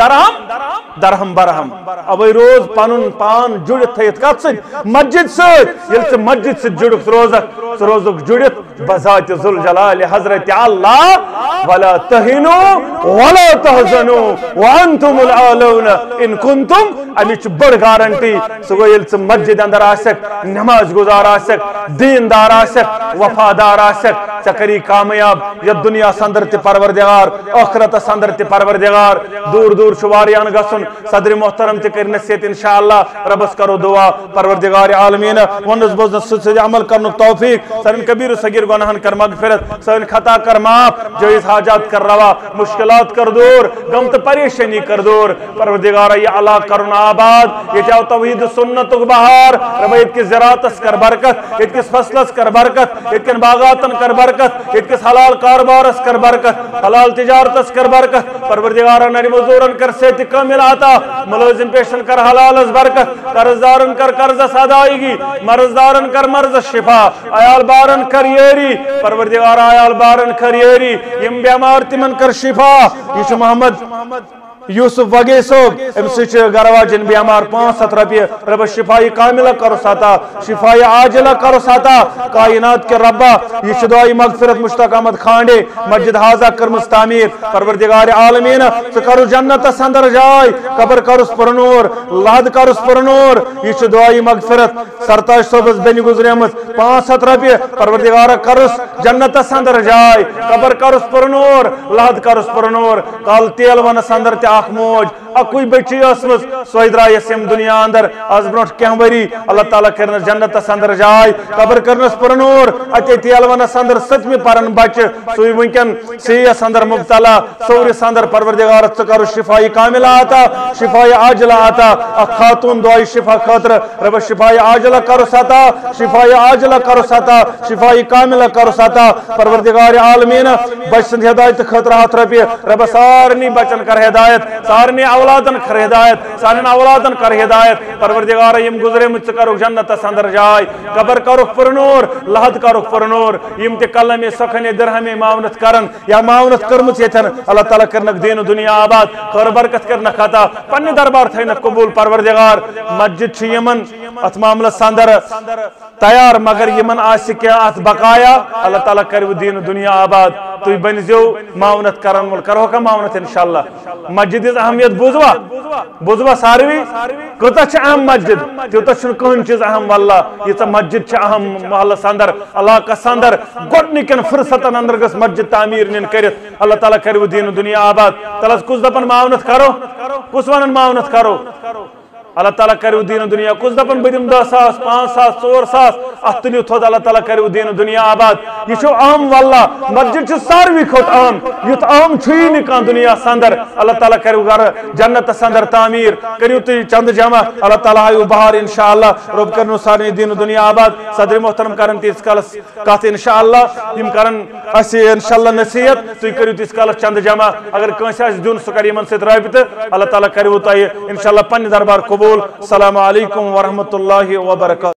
درہم برہم اوے روز پنُن پان جُڑِتھ تھٲیِتھ کتھ سۭتۍ مسجد سۭتۍ ییٚلہِ ژٕ مسجد سۭتۍ جُڑِتھ روزکھ ژٕ روزکھ جُڑِتھ بذات ذوالجلال حضرت اللہ ولا تہنوا ولا تحزنوا وانتم العالون ان کنتم امچ بڑ گارنٹی سو گو ییٚلہِ ژٕ مسجد اندر آسکھ نماز گزار آسکھ دیندار آسکھ وفادار آسکھ ژےٚ کری کامیاب یتھ دنیاہس اندر تہِ پروردگار ٲخرتس اندر تہِ پروردگار دور دور چھُ واریاہن گژھُن صدر محترم تہِ کٔرۍ نصیحت انشاءاللہ ربس کرو دعا پروردگار عالمین ونس بوزنس سۭتۍ عمل کرنُک توفیق سانٮ۪ن کبیر صغیر گناہن کر مغفرت سٲنۍ خطا کر معاف جٲیز حاجات کر روا مشکلات کر دور غم تہٕ پریشانی کر دور پروردگارا یہ علاقہ کرن آباد یہ آو توحید سنتک بہار رب یت کس زراعتس کر برکت یت کس فصلس کر برکت یت کن باغاتن کر برکت یت کس حلال کاروبارس کر برکت حلال تجارتس کر برکت پروردگارا نری مزدورن کر صحت کامل عطا ملازم پیشن کر حلالس برکت قرضدارن کر قرضس ادائیگی مرضدارن کر مرض شفا عیال بارن کر یری پروردگارا عیال بارن کر یری یم بیمار تمن کر شفا یہ محمد یوسف وگے صوب ام سچ گرواجن بیمار 500 رپیہ رب شفائی کاملہ کرو ساتا شفائی عاجلہ کرو ساتا کائنات کے ربا یہ دعائی مغفرت مشتاق احمد کھانڈے مسجد حاضہ کرمس تعمیر پروردگار عالمین تو کرو جنت اندر جائے قبر کرس پرنور لحد کرس پرنور یہ دعائی مغفرت سرتاج صوبس بین گزریمت 500 رپیہ پروردگار کرس جنت اندر جائے قبر کرس پرنور لحد کرس پرنور کال تیل ونس اندر اخ موج اکوئی بچی اسمس سوئی درائیس یم دنیا اندر از برونٹ کیم وری اللہ تعالیٰ کرنس جنت اندر جائے قبر کرنس پرنور اتے تیل ونس اندر ستمی پرن بچ سوئی ونکن سیس اندر مبتلا سورس اندر پروردگار ثکر شفائی کاملہ آتا شفائی عاجلہ آتا اخ خاتون دعائی شفا خاطر رب شفائی عاجلہ کرو ساتا شفائی عاجلہ کرو ساتا شفائی کاملہ کرو ساتا پروردگار عالمین بچ سند ہدایت خاطر 100 رپیہ رب سارنی بچن کر ہدایت سارنی اولادن کر ہدایت سارن اولادن کر ہدایت پروردگار یم گزرے مجھ کرو جنت اندر جائے قبر کرو پرنور لحد کرو پرنور یم تے کلم سخن درہم معاونت کرن یا معاونت کرمت یتن اللہ تعالیٰ کرنک دین و دنیا آباد خیر برکت کرنک عطا پنہ دربار تھینک قبول پروردگار مسجد چھ یمن ات معاملس اندر تیار مگر یمن آس کیا ات بقایا اللہ تعالیٰ کرو دین و دنیا آباد تھی بنزو معاونت کرن ول کرو کا معاونت انشاءاللہ مسجد اہمیت بوزوا ساروی کتا چھ اہم مسجد تیوتا چھن کہن چیز اہم واللہ یہ مسجد چھ اہم محلس اندر علاقہ اندر گۄڈنِکٮ۪ن فرصتن اندر گژھِ مسجد تعمیر نن کرت اللہ تعالیٰ کرو دین و دنیا آباد تلس کس دپن معاونت کرو کس ونن معاونت کرو اللہ تعالیٰ کرو دین و دنیا کس دپن بدم 10,000 5,000 4,000 ات تلیو تھوت اللہ تعالیٰ کرو دین و دنیا آباد یہ چھو اہم واللہ مسجد چھ ساروی کھوت اہم یت اہم چھوئی نکان دنیا سندر اللہ تعالیٰ کرو گھر جنت سندر تعمیر کریو تی چند جمع اللہ تعالیٰ آئیو بہار انشاءاللہ رب کرنو سارنی دین و دنیا آباد صدر محترم کرن تیس کالس کہتے انشاءاللہ یم کرن اسی انشاءاللہ نصیحت تو کریو تیس کالس چند جمع اگر کنسی اس دون سکر یمن سے رابط اللہ تعالیٰ کرو تائی انشاءاللہ پنی دربار قبول السلام علیکم ورحمۃ اللہ وبرکاتہ